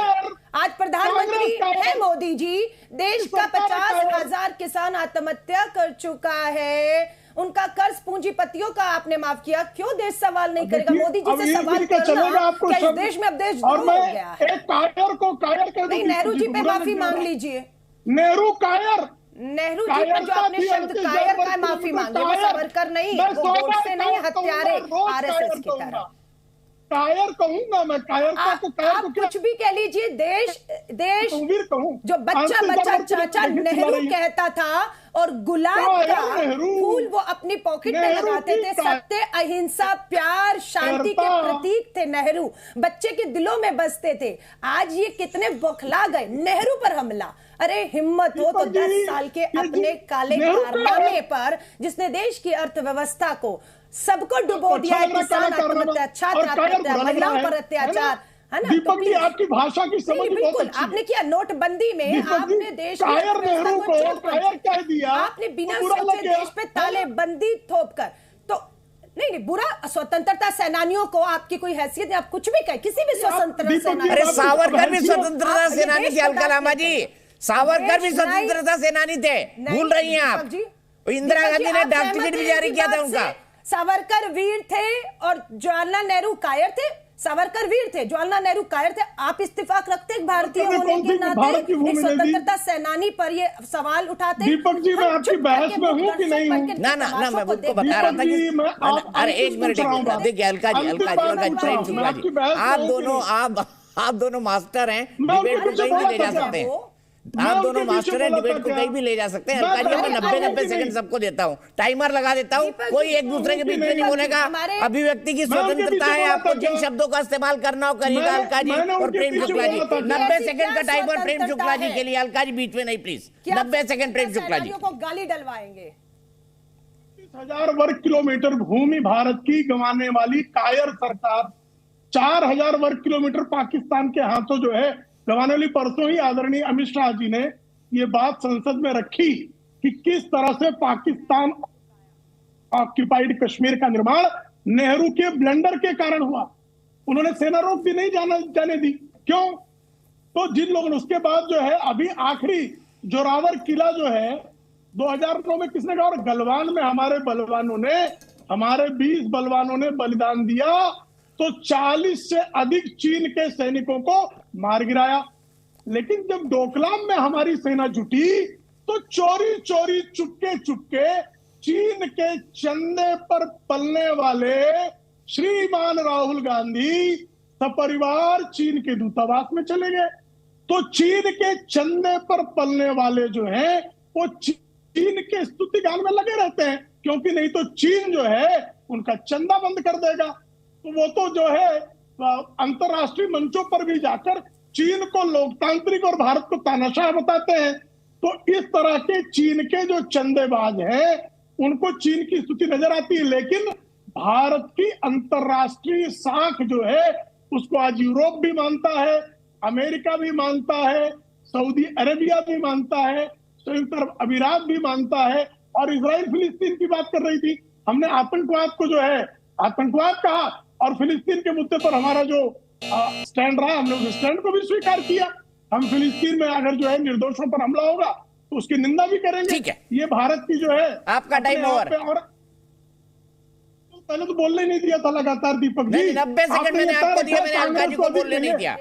आज प्रधानमंत्री है मोदी जी, देश का 50,000 किसान आत्महत्या कर चुका है, उनका कर्ज पूंजीपतियों का आपने माफ किया, क्यों देश सवाल नहीं करेगा? मोदी जी से सवाल करना क्या इस देश में अब देश हो गया है? कायर को कायर कर नहीं, नेहरू जी पे माफी मांग लीजिए। नेहरू कायर, नेहरू जी पर जो आपने शब्द कायर का माफी मांगी, वो सावरकर नहीं, वो गोडसे नहीं, हत्यारे आरएसएस की तरह। कायर कहूंगा मैं, कायरता को कायर को कुछ भी कह लीजिए। देश जो बच्चा चाचा नेहरू कहता था और गुलाब का फूल वो अपनी पॉकेट में लगाते थे। सत्य, अहिंसा, प्यार, शांति के प्रतीक थे नेहरू, बच्चे के दिलों में बसते थे। आज ये कितने बौखला गए, नेहरू पर हमला। अरे हिम्मत हो तो 10 साल के अपने काले कारनामे पर, जिसने देश की अर्थव्यवस्था को सबको डुबो दिया है, किसान आत्महत्या, छात्र आत्महत्या, महिलाओं पर अत्याचार, है ना? दीपक जी आपकी भाषा की समझ बहुत अच्छी है। आपने किया नोटबंदी में, आपने देश कायर नेहरू को कायर कह दिया, आपने बिना सोचे देश पे तालेबंदी थोप कर। तो नहीं बुरा, स्वतंत्रता सेनानियों को आपकी कोई हैसियत नहीं, आप कुछ भी कहें, किसी भी स्वतंत्रता सेनानी। अरे सावरकर भी स्वतंत्रता सेनानी थे अलका लांबा जी, सावरकर भी स्वतंत्रता सेनानी थे, भूल रही हैं आप? इंदिरा गांधी ने डाक टिकट भी जारी किया था उनका। सावरकर वीर थे और जवाहरलाल नेहरू कायर थे। सावरकर वीर थे, जवाहरलाल नेहरू कायर थे। आप इत्तेफाक रखते हैं भारतीय होने के नाते, एक स्वतंत्रता सेनानी पर ये सवाल उठाते? दीपक जी मैं आपकी बहस में हूँ कि नहीं हूँ? ना मैं उनको बता रहा था कि अरे एक मिनट देखिए अलका जी, प्रेम शुक्ला जी, आप दोनों मास्टर हैं, डिबेट को कहीं भी ले जा सकते हैं। आप दोनों मास्टर हैं, डिबेट को कहीं भी ले जा सकते हैं। अलका जी मैं 90 सेकंड सबको देता हूँ, टाइमर लगा देता हूँ, कोई एक दूसरे के बीच में नहीं बोलेगा। अभिव्यक्ति की स्वतंत्रता है, आपको जिन शब्दों का इस्तेमाल करना हो करिएगा अलका जी और प्रेम शुक्ला जी। 90 सेकंड का टाइमर प्रेम शुक्ला जी के लिए, अलका जी बीच में नहीं प्लीज। 90 सेकंड प्रेम शुक्ला जी को गाली डलवाएंगे। 30,000 वर्ग किलोमीटर भूमि भारत की गंवाने वाली कायर सरकार 4,000 वर्ग किलोमीटर पाकिस्तान के हाथों जो है गंवाने वाली। परसों ही आदरणीय अमित शाह जी ने ये बात संसद में रखी कि किस तरह से पाकिस्तान ऑक्युपाइड कश्मीर का निर्माण नेहरू के ब्लंडर के कारण हुआ। उन्होंने सेना रोक भी नहीं जाने दी। क्यों? तो जिन लोगों ने उसके बाद जो है अभी आखिरी जोरावर किला जो है 2009 में किसने कहा, और गलवान में हमारे बलवानों ने, हमारे 20 बलवानों ने बलिदान दिया तो 40 से अधिक चीन के सैनिकों को मार गिराया। लेकिन जब डोकलाम में हमारी सेना जुटी तो चोरी चोरी चुपके चुपके चीन के चंदे पर पलने वाले श्रीमान राहुल गांधी सपरिवार चीन के दूतावास में चले गए। तो चीन के चंदे पर पलने वाले जो हैं वो चीन के स्तुति गान में लगे रहते हैं, क्योंकि नहीं तो चीन जो है उनका चंदा बंद कर देगा। तो वो तो जो है अंतरराष्ट्रीय मंचों पर भी जाकर चीन को लोकतांत्रिक और भारत को तानाशाह बताते हैं। तो इस तरह के चीन के जो चंदेबाज हैं उनको चीन की स्तुति नजर आती है, लेकिन भारत की अंतरराष्ट्रीय साख जो है उसको आज यूरोप भी मानता है, अमेरिका भी मानता है, सऊदी अरेबिया भी मानता है, संयुक्त अरब अमीरात भी मानता है। और इजराइल फिलिस्तीन की बात कर रही थी, हमने आतंकवाद को जो है आतंकवाद कहा और फिलिस्तीन के मुद्दे पर हमारा जो स्टैंड रहा हमने उस स्टैंड को भी स्वीकार किया। हम फिलिस्तीन में अगर जो है निर्दोषों पर हमला होगा तो उसकी निंदा भी करेंगे। ठीक है, ये भारत की जो है आपका टाइम ओवर। और पहले तो बोलने नहीं दिया था लगातार दीपक जी। 90 सेकंड मैंने आपको दिया, मैंने अलका जी को बोलने नहीं दिया।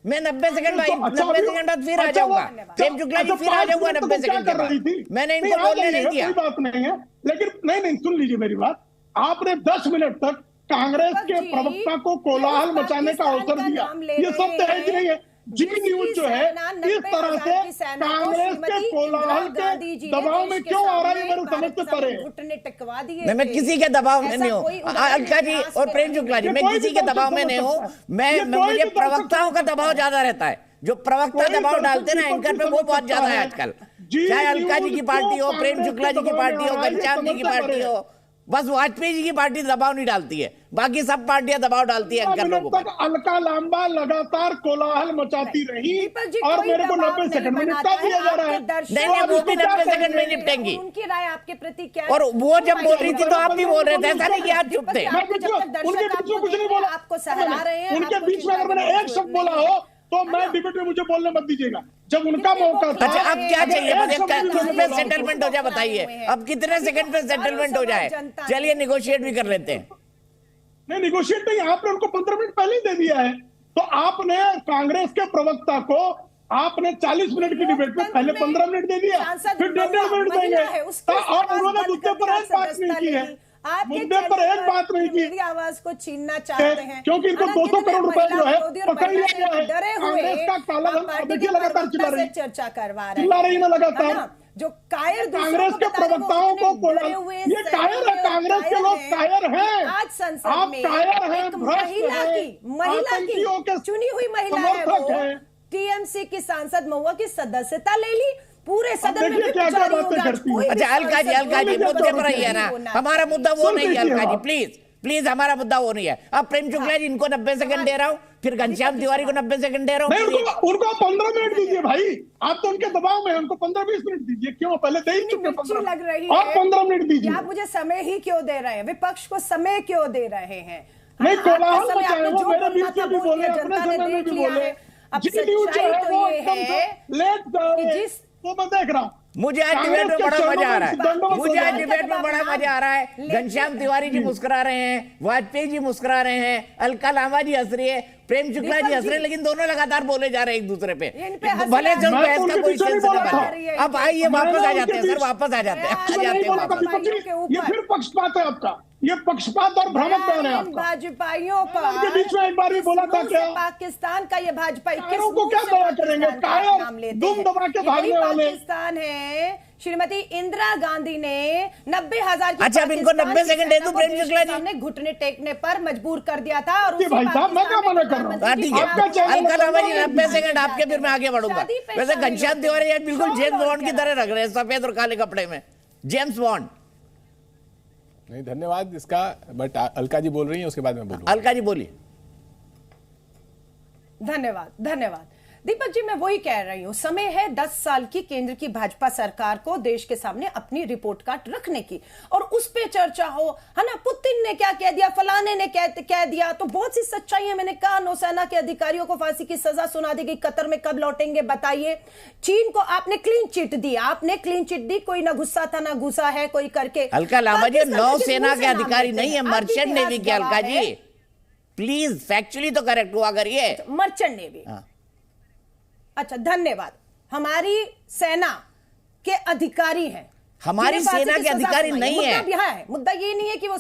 मैं 90 सेकंड बाद फिर आ जाऊंगा। प्रेम शुक्ला जी फिर आ जाऊंगा 90 सेकंड के बाद। मैंने इनको बोलने नहीं दिया। कोई बात नहीं है, लेकिन नहीं सुन लीजिए मेरी बात। आपने 10 मिनट तक कांग्रेस के प्रवक्ता को कोलाहल मचाने का अवसर दिया, ये सत्य है कि नहीं है? जी न्यूज जो है इस तरह से कांग्रेस के कोलाहल के दबाव में क्यों आ रहा है मेरे समझ से परे। मैं किसी के दबाव में नहीं हूँ अलका जी और प्रेम शुक्ला जी, मैं किसी के दबाव में नहीं हूँ। मैं मुझे प्रवक्ताओं का दबाव ज्यादा रहता है, जो प्रवक्ता दबाव डालते हैं ना एंकर पे, वो बहुत ज्यादा है आजकल। चाहे अलका जी की पार्टी हो, प्रेम शुक्ला जी की पार्टी हो, घनश्याम जी की पार्टी हो, बस वाजपेयी जी की पार्टी दबाव नहीं डालती है, बाकी सब पार्टियां दबाव डालती है एंकर लोगों पर। अलका लांबा लगातार कोलाहल मचाती रही और मेरे को 90 सेकंड में निपटा दिया जा रहा है। नहीं, वो भी 90 सेकंड में निपटेंगी। उनकी राय आपके प्रति क्या है? और वो जब बोल रही थी तो आप भी बोल रहे थे, ऐसा नहीं कि आप चुप थे। उनके बीच में कुछ नहीं बोला, आपको सराहा रहे हैं। उनके बीच में अगर मैंने एक शब्द बोला हो तो मैं डिबेट में मुझे बोलने मत दीजिएगा, जब उनका मौका था। अच्छा, अब क्या चाहिए मुझे? किस पे सेटलमेंट हो जाए बताइए, अब कितने सेकंड पे सेटलमेंट हो जाए? चलिए निगोशिएट भी कर लेते हैं। नहीं, निगोशिएट नहीं, आपने उनको 15 मिनट पहले ही दे दिया है। तो आपने कांग्रेस के प्रवक्ता को आपने 40 मिनट की डिबेट में पहले 15 मिनट दे दिया, फिर 1.5 मिनट देंगे। और उन्होंने मुद्दे पर एक बात नहीं की है, मुद्दे पर एक बात नहीं की। मेरी आवाज को छीनना चाहते हैं क्योंकि इनको 200 करोड़ रुपए जो है पकड़ लिया गया है। डरे कांग्रेस का काला धन देखिए लगातार चिल्ला रही, चर्चा करवा रहे चिल्ला रही ना लगातार। जो कायर कांग्रेस के प्रवक्ताओं को ये कायर है, कांग्रेस के लोग कायर हैं। आज संसद आप में कायर हैं, महिला की चुनी हुई महिला है, वो टीएमसी की सांसद महुआ की सदस्यता ले ली, पूरे सदन में क्या क्या बातें करती है। अच्छा अलका जी मुद्दे पर ही है ना, हमारा मुद्दा वो नहीं है अलका जी, प्लीज हमारा मुद्दा वो नहीं है। अब प्रेम शुक्ला जी इनको 90 सेकंड दे रहा हूँ, फिर घनश्याम तिवारी को 90 सेकंड दे रहा हूँ। उनको 15 मिनट दीजिए भाई, आप तो उनके दबाव में, उनको 15-20 मिनट दीजिए। क्यों पहले दे ही चुके 15 लग रही और 15 मिनट दीजिए। आप मुझे समय ही क्यों दे रहे हैं? विपक्ष को समय क्यों दे रहे हैं? नहीं, कोलाहल मचाए, वो मेरे बीच में भी बोले, अपने समय में भी बोले। अब सच्चाई तो ये है कि जिस वो मैं देख रहा हूँ, मुझे आज डिबेट में बड़ा मजा आ रहा है, मुझे आज डिबेट में बड़ा मजा आ रहा है। घनश्याम तिवारी जी मुस्कुरा रहे हैं, वाजपेयी जी मुस्कुरा रहे हैं, अलका लांबा जी हंस रही है, प्रेम शुक्ला जी हंस रहे हैं, लेकिन दोनों लगातार बोले जा रहे हैं एक दूसरे पे। भले जब बहस का कोई सिलसिला बने। अब आइए वापस आ जाते हैं सर, वापस आ जाते हैं, आ जाते हैं वापस। ये फिर पक्षपात है आपका, ये पक्षपात और भ्रामक बयान है आपका। भाजपाइयों का उनके बीच में एक बार भी बोला था क्या? पाकिस्तान का ये भाजपा को क्या दवा करेंगे? कायर दुम दबा के भागने वाले पाकिस्तान है। श्रीमती इंदिरा गांधी ने 90,000 अच्छा अब इनको 90 सेकंड दे दूं प्रेम शुक्ला जी? ने घुटने टेकने पर मजबूर कर दिया था। और भाई साहब मैं क्या मना कर रहा हूँ? ठीक है अलका लांबा जी 90 सेकंड आपके, फिर मैं आगे बढ़ूंगा। वैसे घनश्याम तिवारी यार बिल्कुल जेम्स बॉन्ड की तरह रख रहे हैं, सफेद और काले कपड़े में, जेम्स बॉन्ड। नहीं धन्यवाद इसका, बट अलका जी बोल रही हैं, उसके बाद मैं बोलूंगा। अलका जी बोलिए। धन्यवाद दीपक जी, मैं वही कह रही हूं, समय है 10 साल की केंद्र की भाजपा सरकार को देश के सामने अपनी रिपोर्ट कार्ड रखने की और उस पे चर्चा हो, है ना। पुतिन ने क्या कह दिया, फलाने ने कह दिया, तो बहुत सी सच्चाई है। मैंने कहा नौसेना के अधिकारियों को फांसी की सजा सुना दी गई, कतर में कब लौटेंगे बताइए। चीन को आपने क्लीन चिट दी, कोई ना गुस्सा था ना घुसा है कोई करके। अलका लांबा जी नौसेना के अधिकारी नहीं है, मर्चेंट नेवी के। अलका जी प्लीज फैक्चुअली तो करेक्ट हुआ करिए, मर्चेंट नेवी। अच्छा, धन्यवाद। हमारी सेना के अधिकारी हैं, हमारी सेना के अधिकारी नहीं है। मुद्दा यह है, मुद्दा ये नहीं है कि वो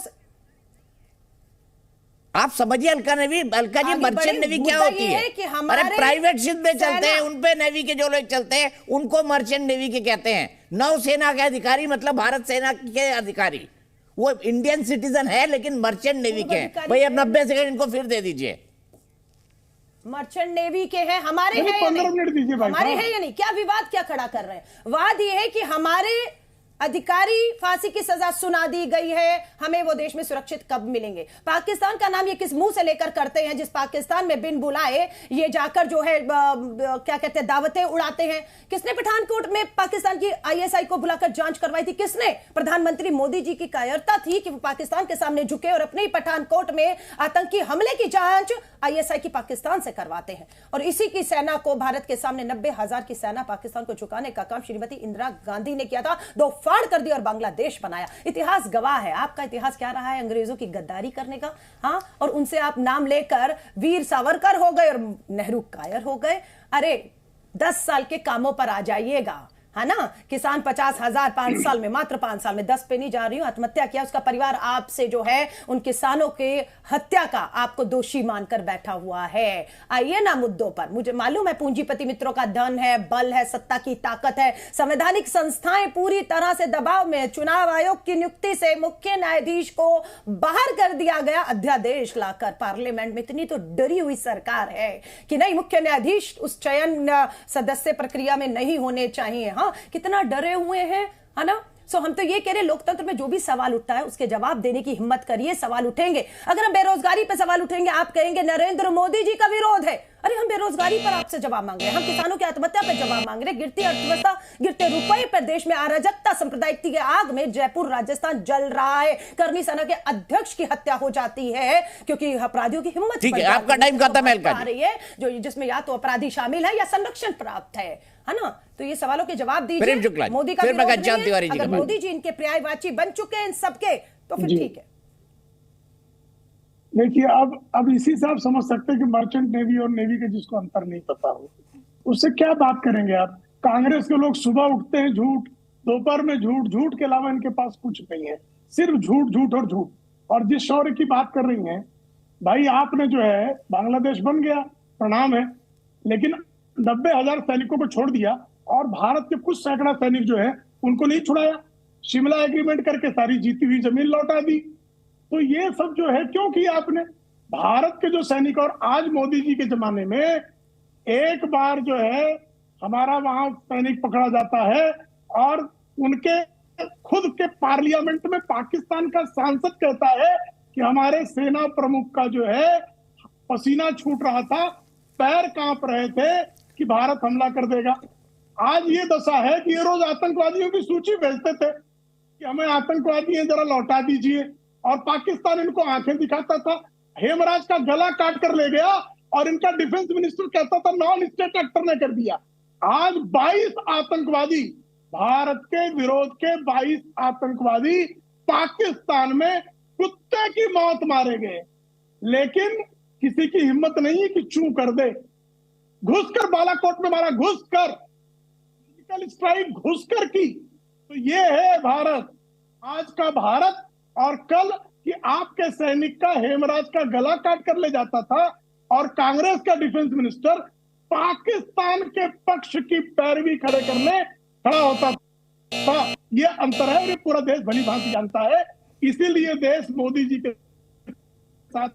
आप समझिए अलका जी, मर्चेंट नेवी क्या होती है कि अरे प्राइवेट शिप में चलते हैं, उनपे नेवी के जो लोग चलते हैं उनको मर्चेंट नेवी के कहते हैं। नौसेना के अधिकारी मतलब भारत सेना के अधिकारी, वो इंडियन सिटीजन है लेकिन मर्चेंट नेवी के हैं। भाई अब 90 सेकंड इनको फिर दे दीजिए। मर्चेंट नेवी के हैं, हमारे हैं या नहीं? हमारे हैं या नहीं? क्या विवाद क्या खड़ा कर रहे हैं? वाद ये है कि हमारे अधिकारी फांसी की सजा सुना दी गई है, हमें वो देश में सुरक्षित कब मिलेंगे? पाकिस्तान का नाम ये किस मुंह से लेकर करते हैं, जिस पाकिस्तान में बिन बुलाए ये जाकर जो है क्या कहते हैं दावतें उड़ाते हैं? किसने पठानकोट में पाकिस्तान की आईएसआई को बुलाकर जांच करवाई थी? किसने? प्रधानमंत्री मोदी जी की कायरता थी कि वो पाकिस्तान के सामने झुके और अपने ही पठानकोट में आतंकी हमले की जांच आईएसआई की पाकिस्तान से करवाते हैं। और इसी की सेना को भारत के सामने 90,000 की सेना पाकिस्तान को झुकाने का काम श्रीमती इंदिरा गांधी ने किया था, दो फाड़ कर दिया और बांग्लादेश बनाया। इतिहास गवाह है। आपका इतिहास क्या रहा है? अंग्रेजों की गद्दारी करने का। हाँ, और उनसे आप नाम लेकर वीर सावरकर हो गए और नेहरू कायर हो गए। अरे 10 साल के कामों पर आ जाइएगा, है ना? किसान 50,000 5 साल में, मात्र 5 साल में 10 पे नहीं जा रही हूं, आत्महत्या किया, उसका परिवार आपसे जो है उन किसानों के हत्या का आपको दोषी मानकर बैठा हुआ है। आइए ना मुद्दों पर। मुझे मालूम है पूंजीपति मित्रों का धन है, बल है, सत्ता की ताकत है, संवैधानिक संस्थाएं पूरी तरह से दबाव में। चुनाव आयोग की नियुक्ति से मुख्य न्यायाधीश को बाहर कर दिया गया अध्यादेश लाकर। पार्लियामेंट में इतनी तो डरी हुई सरकार है कि नहीं, मुख्य न्यायाधीश उस चयन सदस्य प्रक्रिया में नहीं होने चाहिए। हाँ, कितना डरे हुए हैं, है ना? सो हम तो ये कह रहे हैं लोकतंत्र में जो भी सवाल उठता है उसके जवाब देने की हिम्मत करिए। सवाल उठेंगे, अगर हम बेरोजगारी पे सवाल उठेंगे आप कहेंगे नरेंद्र मोदी जी का विरोध है। अरे हम बेरोजगारी पर आपसे जवाब मांग रहे हैं, हम किसानों की आत्महत्या पर जवाब मांग रहे हैं, गिरती अर्थव्यवस्था, गिरते रुपए पर, देश में अराजकता, सांप्रदायिकता की आग में जयपुर राजस्थान जल रहा है, कर्मी सेना के अध्यक्ष की हत्या हो जाती है क्योंकि अपराधियों की हिम्मत। ठीक है, आपका टाइम खत्म है आ रही है जो जिसमें या तो अपराधी शामिल है या संरक्षण प्राप्त है ना? तो ये सवालों के जवाब दीजिए। मोदी का विरोध नहीं है, अगर मोदी जी इनके पर्यायवाची बन चुके हैं इन सबके तो फिर ठीक है। देखिए, अब इसी से आप समझ सकते हैं कि मर्चेंट नेवी और नेवी के जिसको अंतर नहीं पता हो उससे क्या बात करेंगे आप? कांग्रेस के लोग सुबह उठते हैं झूठ, दोपहर में झूठ, झूठ के अलावा इनके पास कुछ नहीं है, सिर्फ झूठ, झूठ और झूठ। और जिस शौर्य की बात कर रही हैं भाई, आपने जो है बांग्लादेश बन गया, प्रणाम है, लेकिन 90,000 सैनिकों को छोड़ दिया और भारत के कुछ सैकड़ा सैनिक जो है उनको नहीं छुड़ाया। शिमला एग्रीमेंट करके सारी जीती हुई जमीन लौटा दी। तो ये सब जो है क्यों किया आपने? भारत के जो सैनिक, और आज मोदी जी के जमाने में एक बार जो है हमारा वहां सैनिक पकड़ा जाता है और उनके खुद के पार्लियामेंट में पाकिस्तान का सांसद कहता है कि हमारे सेना प्रमुख का जो है पसीना छूट रहा था, पैर कांप रहे थे कि भारत हमला कर देगा। आज ये दशा है कि ये रोज आतंकवादियों की सूची भेजते थे कि हमें आतंकवादी हैं, जरा लौटा दीजिए, और पाकिस्तान इनको आंखें दिखाता था। हेमराज का गला काट कर ले गया और इनका डिफेंस मिनिस्टर कहता था नॉन स्टेट एक्टर ने कर दिया। आज 22 आतंकवादी, भारत के विरोध के 22 आतंकवादी पाकिस्तान में कुत्ते की मौत मारे गए, लेकिन किसी की हिम्मत नहीं है कि चू कर दे। घुसकर बालाकोट में मारा, घुसकर सर्जिकल स्ट्राइक घुसकर की। तो ये है भारत, आज का भारत। और कल कि आपके सैनिक का हेमराज का गला काट कर ले जाता था और कांग्रेस का डिफेंस मिनिस्टर पाकिस्तान के पक्ष की पैरवी खड़े करने खड़ा होता था। ये अंतर है और ये पूरा देश भली भांति जानता है। इसीलिए देश मोदी जी के साथ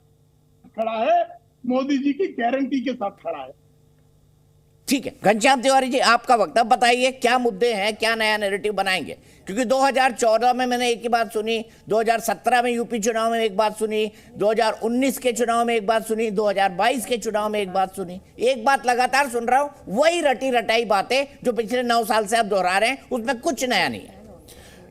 खड़ा है, मोदी जी की गारंटी के साथ खड़ा है। ठीक है, घनश्याम तिवारी जी आपका वक्त, अब बताइए क्या मुद्दे हैं, क्या नया नैरेटिव बनाएंगे? क्योंकि 2014 में मैंने एक ही बात सुनी, 2017 में यूपी चुनाव में एक बात सुनी, 2019 के चुनाव में एक बात सुनी, 2022 के चुनाव में एक बात सुनी, एक बात लगातार सुन रहा हूं, वही रटी रटाई बातें जो पिछले 9 साल से आप दोहरा रहे हैं, उसमें कुछ नया नहीं है।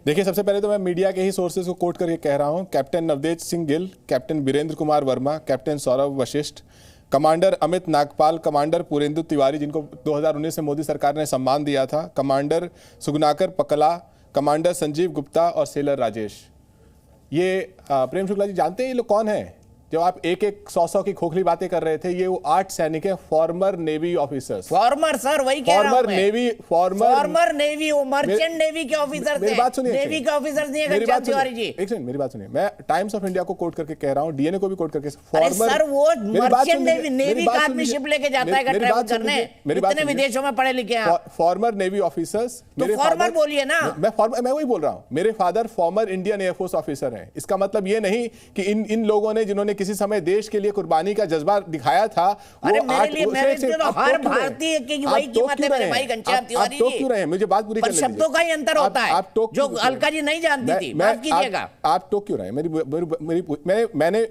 देखिए, सबसे पहले तो मैं मीडिया के ही सोर्सेज को कोट करके कह रहा हूं। Captain Navdev Singh Gill, captain Virendra Kumar Verma, captain Saurabh Vashisht, commander Amit Nagpal, commander Purendu Tiwari जिनको 2019 में मोदी सरकार ने सम्मान दिया था, कमांडर सुगनाकर पकला, कमांडर संजीव गुप्ता और सेलर राजेश। ये प्रेम शुक्ला जी जानते हैं ये लोग कौन हैं जो आप एक एक 100 की खोखली बातें कर रहे थे, ये वो 8 सैनिक है, farmer navy officers. Farmer sir, वही कह रहा हूं मैं। फॉर्मर नेवी, वो मर्चेंट नेवी के ऑफिसर थे। मेरी बात सुनिए, नेवी के ऑफिसर नहीं है घनश्याम तिवारी जी। एक सेकंड, मेरी बात सुनिए। मैं टाइम्स ऑफ इंडिया को कोट करके कह रहा हूं, डीएनए को भी कोट करके। फॉर्मर सर, वो मर्चेंट नेवी का आदमी शिप लेके जाता है ट्रैवल करने, इतने विदेशों में पढ़े लिखे हैं। फॉर्मर नेवी ऑफिसर्स, मेरे फॉर्मर बोलिए ना। मैं वही बोल रहा हूं, मेरे father former Indian air force officer हैं। इसका मतलब ये नहीं कि इन लोगों ने, जिन्होंने किसी समय देश के लिए कुर्बानी का जज्बा दिखाया था, अरे मेरे लिए तो हर भारतीय की वही कीमत है मेरे भाई घनश्याम तिवारी जी। क्यों रहे? मुझे बात पूरी करने दीजिए। शब्दों का ही अंतर होता है, जो अलका जी नहीं जानती थी। माफ कीजिएगा। आप टोक क्यों रहे? मैंने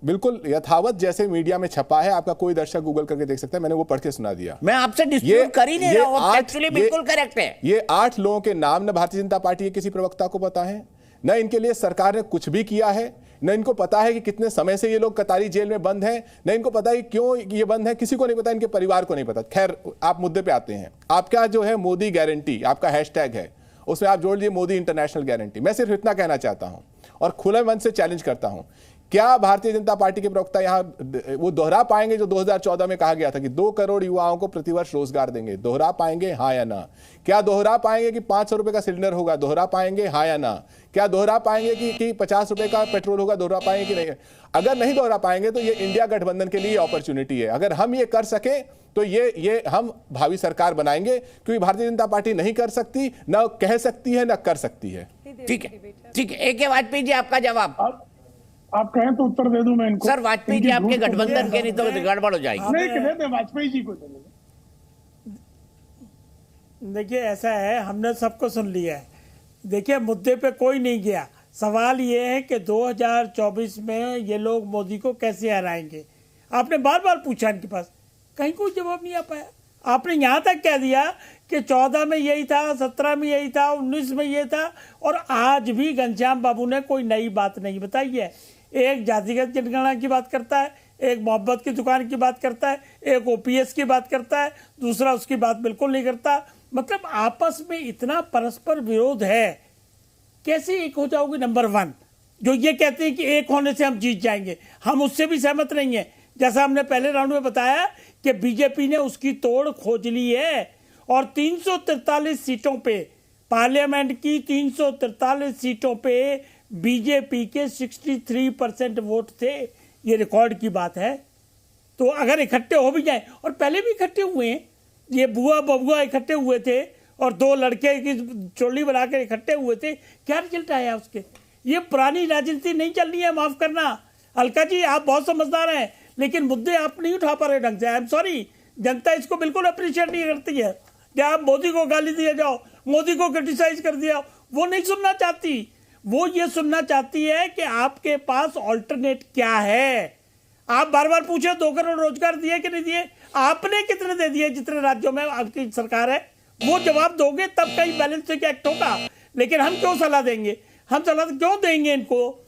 बिल्कुल यथावत जैसे मीडिया में छपा है, आपका कोई दर्शक गूगल करके देख सकता है, मैंने वो पढ़ के सुना दिया। मैं आपसे डिस्प्यूट कर ही नहीं रहा हूं, एक्चुअली बिल्कुल करेक्ट है। ये 8 लोगों के नाम न भारतीय जनता पार्टी के किसी प्रवक्ता को पता है, न इनके लिए सरकार ने कुछ भी किया है, न इनको पता है कि कितने समय से ये लोग कतारी जेल में बंद हैं, न इनको पता है कि क्यों ये बंद है, किसी को नहीं पता, इनके परिवार को नहीं पता। खैर, आप मुद्दे पे आते हैं। आपका जो है मोदी गारंटी, आपका हैशटैग है, उसमें आप जोड़ लीजिए मोदी इंटरनेशनल गारंटी। मैं सिर्फ इतना कहना चाहता हूं और खुले मन से चैलेंज करता हूं, क्या भारतीय जनता पार्टी के प्रवक्ता यहां वो दोहरा पाएंगे जो 2014 में कहा गया था कि 2 करोड़ युवाओं को प्रतिवर्ष रोजगार देंगे? दोहरा पाएंगे, हाँ या ना? क्या दोहरा पाएंगे कि 500 रुपए का सिलेंडर होगा? दोहरा पाएंगे, हाँ या ना? क्या दोहरा पाएंगे कि 50 रुपए का पेट्रोल होगा? दोहरा पाएंगे कि नहीं? अगर नहीं दोहरा पाएंगे तो ये इंडिया गठबंधन के लिए अपॉर्चुनिटी है। अगर हम ये कर सके तो ये हम भावी सरकार बनाएंगे, क्योंकि भारतीय जनता पार्टी नहीं कर सकती, ना कह सकती है, ना कर सकती है। ठीक है, ठीक है। AK वाजपेयी जी, आपका जवाब। आप कहें तो उत्तर दे दूं मैं इनको। सर, वाजपेयी जी आपके गठबंधन के, नहीं तो गड़बड़ हो जाएगी। नहीं, वाजपेयी जी को देखिए, ऐसा है, हमने सबको सुन लिया है। देखिए, मुद्दे पे कोई नहीं गया। सवाल ये है कि 2024 में ये लोग मोदी को कैसे हराएंगे। आपने बार बार पूछा, इनके पास कहीं कोई जवाब नहीं आ पाया। आपने यहाँ तक कह दिया कि 14 में यही था, 17 में यही था, 19 में ये था, और आज भी घनश्याम बाबू ने कोई नई बात नहीं बताई है। एक जातिगत जनगणना की बात करता है, एक मोहब्बत की दुकान की बात करता है, एक OPS की बात करता है, दूसरा उसकी बात बिल्कुल नहीं करता। मतलब आपस में इतना परस्पर विरोध है, कैसे एक हो जाओगे? नंबर 1, जो ये कहते हैं कि एक होने से हम जीत जाएंगे, हम उससे भी सहमत नहीं है। जैसा हमने पहले राउंड में बताया कि बीजेपी ने उसकी तोड़ खोज ली है, और 343 सीटों पे, पार्लियामेंट की 343 सीटों पे बीजेपी के 63% वोट थे। ये रिकॉर्ड की बात है। तो अगर इकट्ठे हो भी जाए, और पहले भी इकट्ठे हुए हैं, ये बुआ बबुआ इकट्ठे हुए थे और 2 लड़के की चोली बनाकर इकट्ठे हुए थे, क्या रिजल्ट आया उसके? ये पुरानी राजनीति नहीं चलनी है, माफ करना। अलका जी, आप बहुत समझदार हैं, लेकिन मुद्दे आप नहीं उठा पा रहे ढंग से। आई एम सॉरी, जनता इसको बिल्कुल अप्रिशिएट नहीं करती है। क्या आप मोदी को गाली दिया जाओ, मोदी को क्रिटिसाइज कर दिया, वो नहीं सुनना चाहती। वो ये सुनना चाहती है कि आपके पास ऑल्टरनेट क्या है। आप बार बार पूछे 2 करोड़ रोजगार दिए कि नहीं दिए, आपने कितने दे दिए जितने राज्यों में आपकी सरकार है, वो जवाब दोगे तब कहीं बैलेंस एक्ट होगा। लेकिन हम क्यों सलाह देंगे? हम सलाह क्यों देंगे इनको?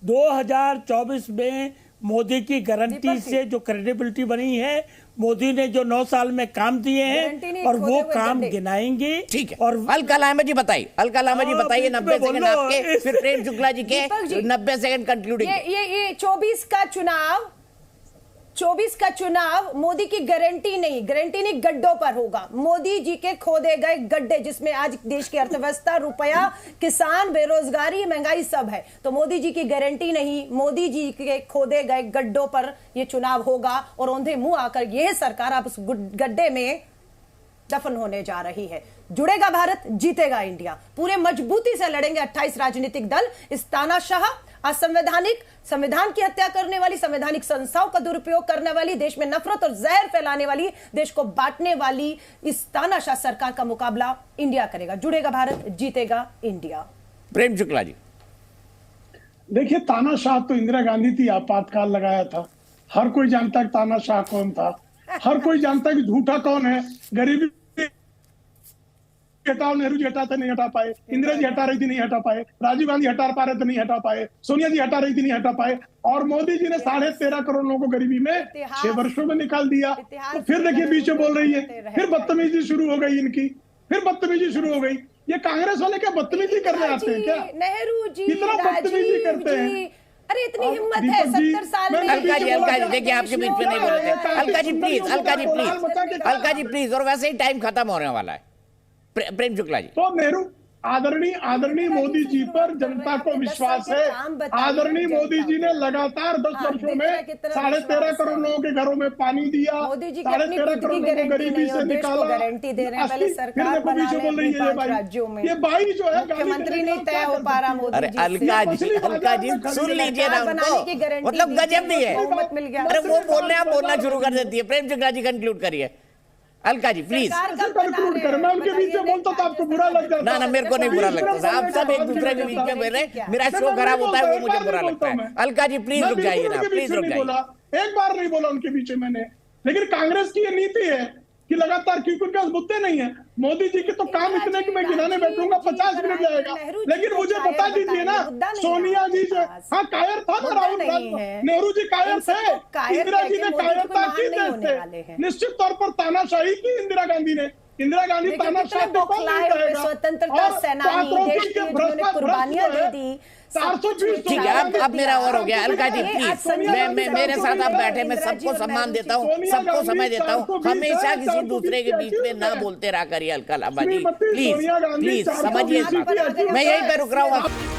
2024 में मोदी की गारंटी से जो क्रेडिबिलिटी बनी है, मोदी ने जो 9 साल में काम दिए हैं, और वो काम गिनाएंगे। ठीक है, और अलका लामा जी बताइए, अलका लामा जी बताइए 90 सेकंड आपके, फिर प्रेम शुक्ला जी के 90 सेकंड कंक्लूडिंग। ये 24 का चुनाव मोदी की गारंटी नहीं गड्ढों पर होगा। मोदी जी के खोदे गए गड्ढे, जिसमें आज देश की अर्थव्यवस्था, रुपया, किसान, बेरोजगारी, महंगाई सब है। तो मोदी जी की गारंटी नहीं, मोदी जी के खोदे गए गड्ढों पर यह चुनाव होगा, और औंधे मुंह आकर यह सरकार अब उस गड्ढे में दफन होने जा रही है। जुड़ेगा भारत, जीतेगा इंडिया। पूरे मजबूती से लड़ेंगे 28 राजनीतिक दल इस तानाशाह, असंवैधानिक, संविधान की हत्या करने वाली, संवैधानिक संस्थाओं का दुरुपयोग करने वाली, देश में नफरत और जहर फैलाने वाली, देश को बांटने वाली इस तानाशाह सरकार का मुकाबला इंडिया करेगा। जुड़ेगा भारत, जीतेगा इंडिया। प्रेम शुक्ला जी, देखिए, तानाशाह तो इंदिरा गांधी थी, आपातकाल लगाया था। हर कोई जानता है तानाशाह कौन था, हर कोई जानता है कि झूठा कौन है। गरीबी हटाओ, नेहरू जी हटाते नहीं हटा पाए, इंदिरा जी हटा रही थी नहीं हटा पाए, राजीव गांधी हटा पा रहे थे नहीं हटा पाए, सोनिया जी हटा रही थी नहीं हटा पाए, और मोदी जी ने 13.5 करोड़ लोगों को गरीबी में 6 वर्षों में निकाल दिया। तो फिर देखिए बीच में बोल रही है, फिर बदतमीजी शुरू हो गई इनकी, फिर बदतमीजी शुरू हो गई। ये कांग्रेस वाले क्या बदतमीजी करने आते हैं क्या? नेहरू जी, कितना बदतमीजी करते हैं। अरे इतनी हिम्मत है दीपक जी, 70 साल में। अलका जी देखिए आपके बीच में नहीं बोल रहे थे। Alka ji please, Alka ji please. और वैसे ही टाइम खत्म होने वाला है। प्रेम शुक्ला जी। तो नेहरू आदरणीय मोदी जी पर जनता को विश्वास है। आदरणीय मोदी जी ने लगातार 10 वर्षों में 13.5 करोड़ लोगों के घरों में पानी दिया, मोदी जी 13.5 करोड़ लोगों को गरीबी से निकाला। गारंटी दे रहे हैं, पहले सरकार बना रहे हैं 5 राज्यों में। ये बाई जो है मुख्यमंत्री नहीं तय हो पा रहा मोदी अरे जी से। अलका जी सुन लीजिए ना उनको, मतलब गजब नहीं है। बहुमत मिल गया। अरे वो बोलना शुरू कर देती है। प्रेम शुक्ला जी कंक्लूड करिए। अलका जी प्लीज। मैं उनके बीच में बोलता तो आपको बुरा लग जाता। ना मेरे को नहीं बुरा लगता। आप सब एक दूसरे के बीच में बोल रहे हैं, मेरा शो खराब होता है वो मुझे बुरा लगता है। अलका जी प्लीज रुक जाइए ना, प्लीज रुक जाइए। एक बार नहीं बोला उनके बीच में मैंने, लेकिन कांग्रेस की ये नीति है कि लगातार, क्योंकि उनके पास मुद्दे नहीं है। मोदी जी के तो काम इतने कि मैं गिनाने बैठूंगा 50 मिनट जाएगा, लेकिन मुझे बता दीजिए ना, सोनिया जी जो हाँ कायर था ना राहुल गांधी, नेहरू जी कायर थे, इंदिरा जी ने कायरता की थे। निश्चित तौर पर तानाशाही की इंदिरा गांधी ने। इंदिरा गांधी तानाशाही को स्वतंत्रता सेनानी, देश के जिन्होंने कुर्बानियां दे दी। 420 ठीक है, अब मेरा और हो गया। अलका जी प्लीज, मैं मेरे साथ आप बैठे, मैं सबको सम्मान देता हूँ, सबको समय देता हूँ। हमेशा किसी दूसरे के बीच में ना बोलते रहा करिए। अलका लांबा जी प्लीज समझिए, मैं यहीं पे रुक रहा हूँ।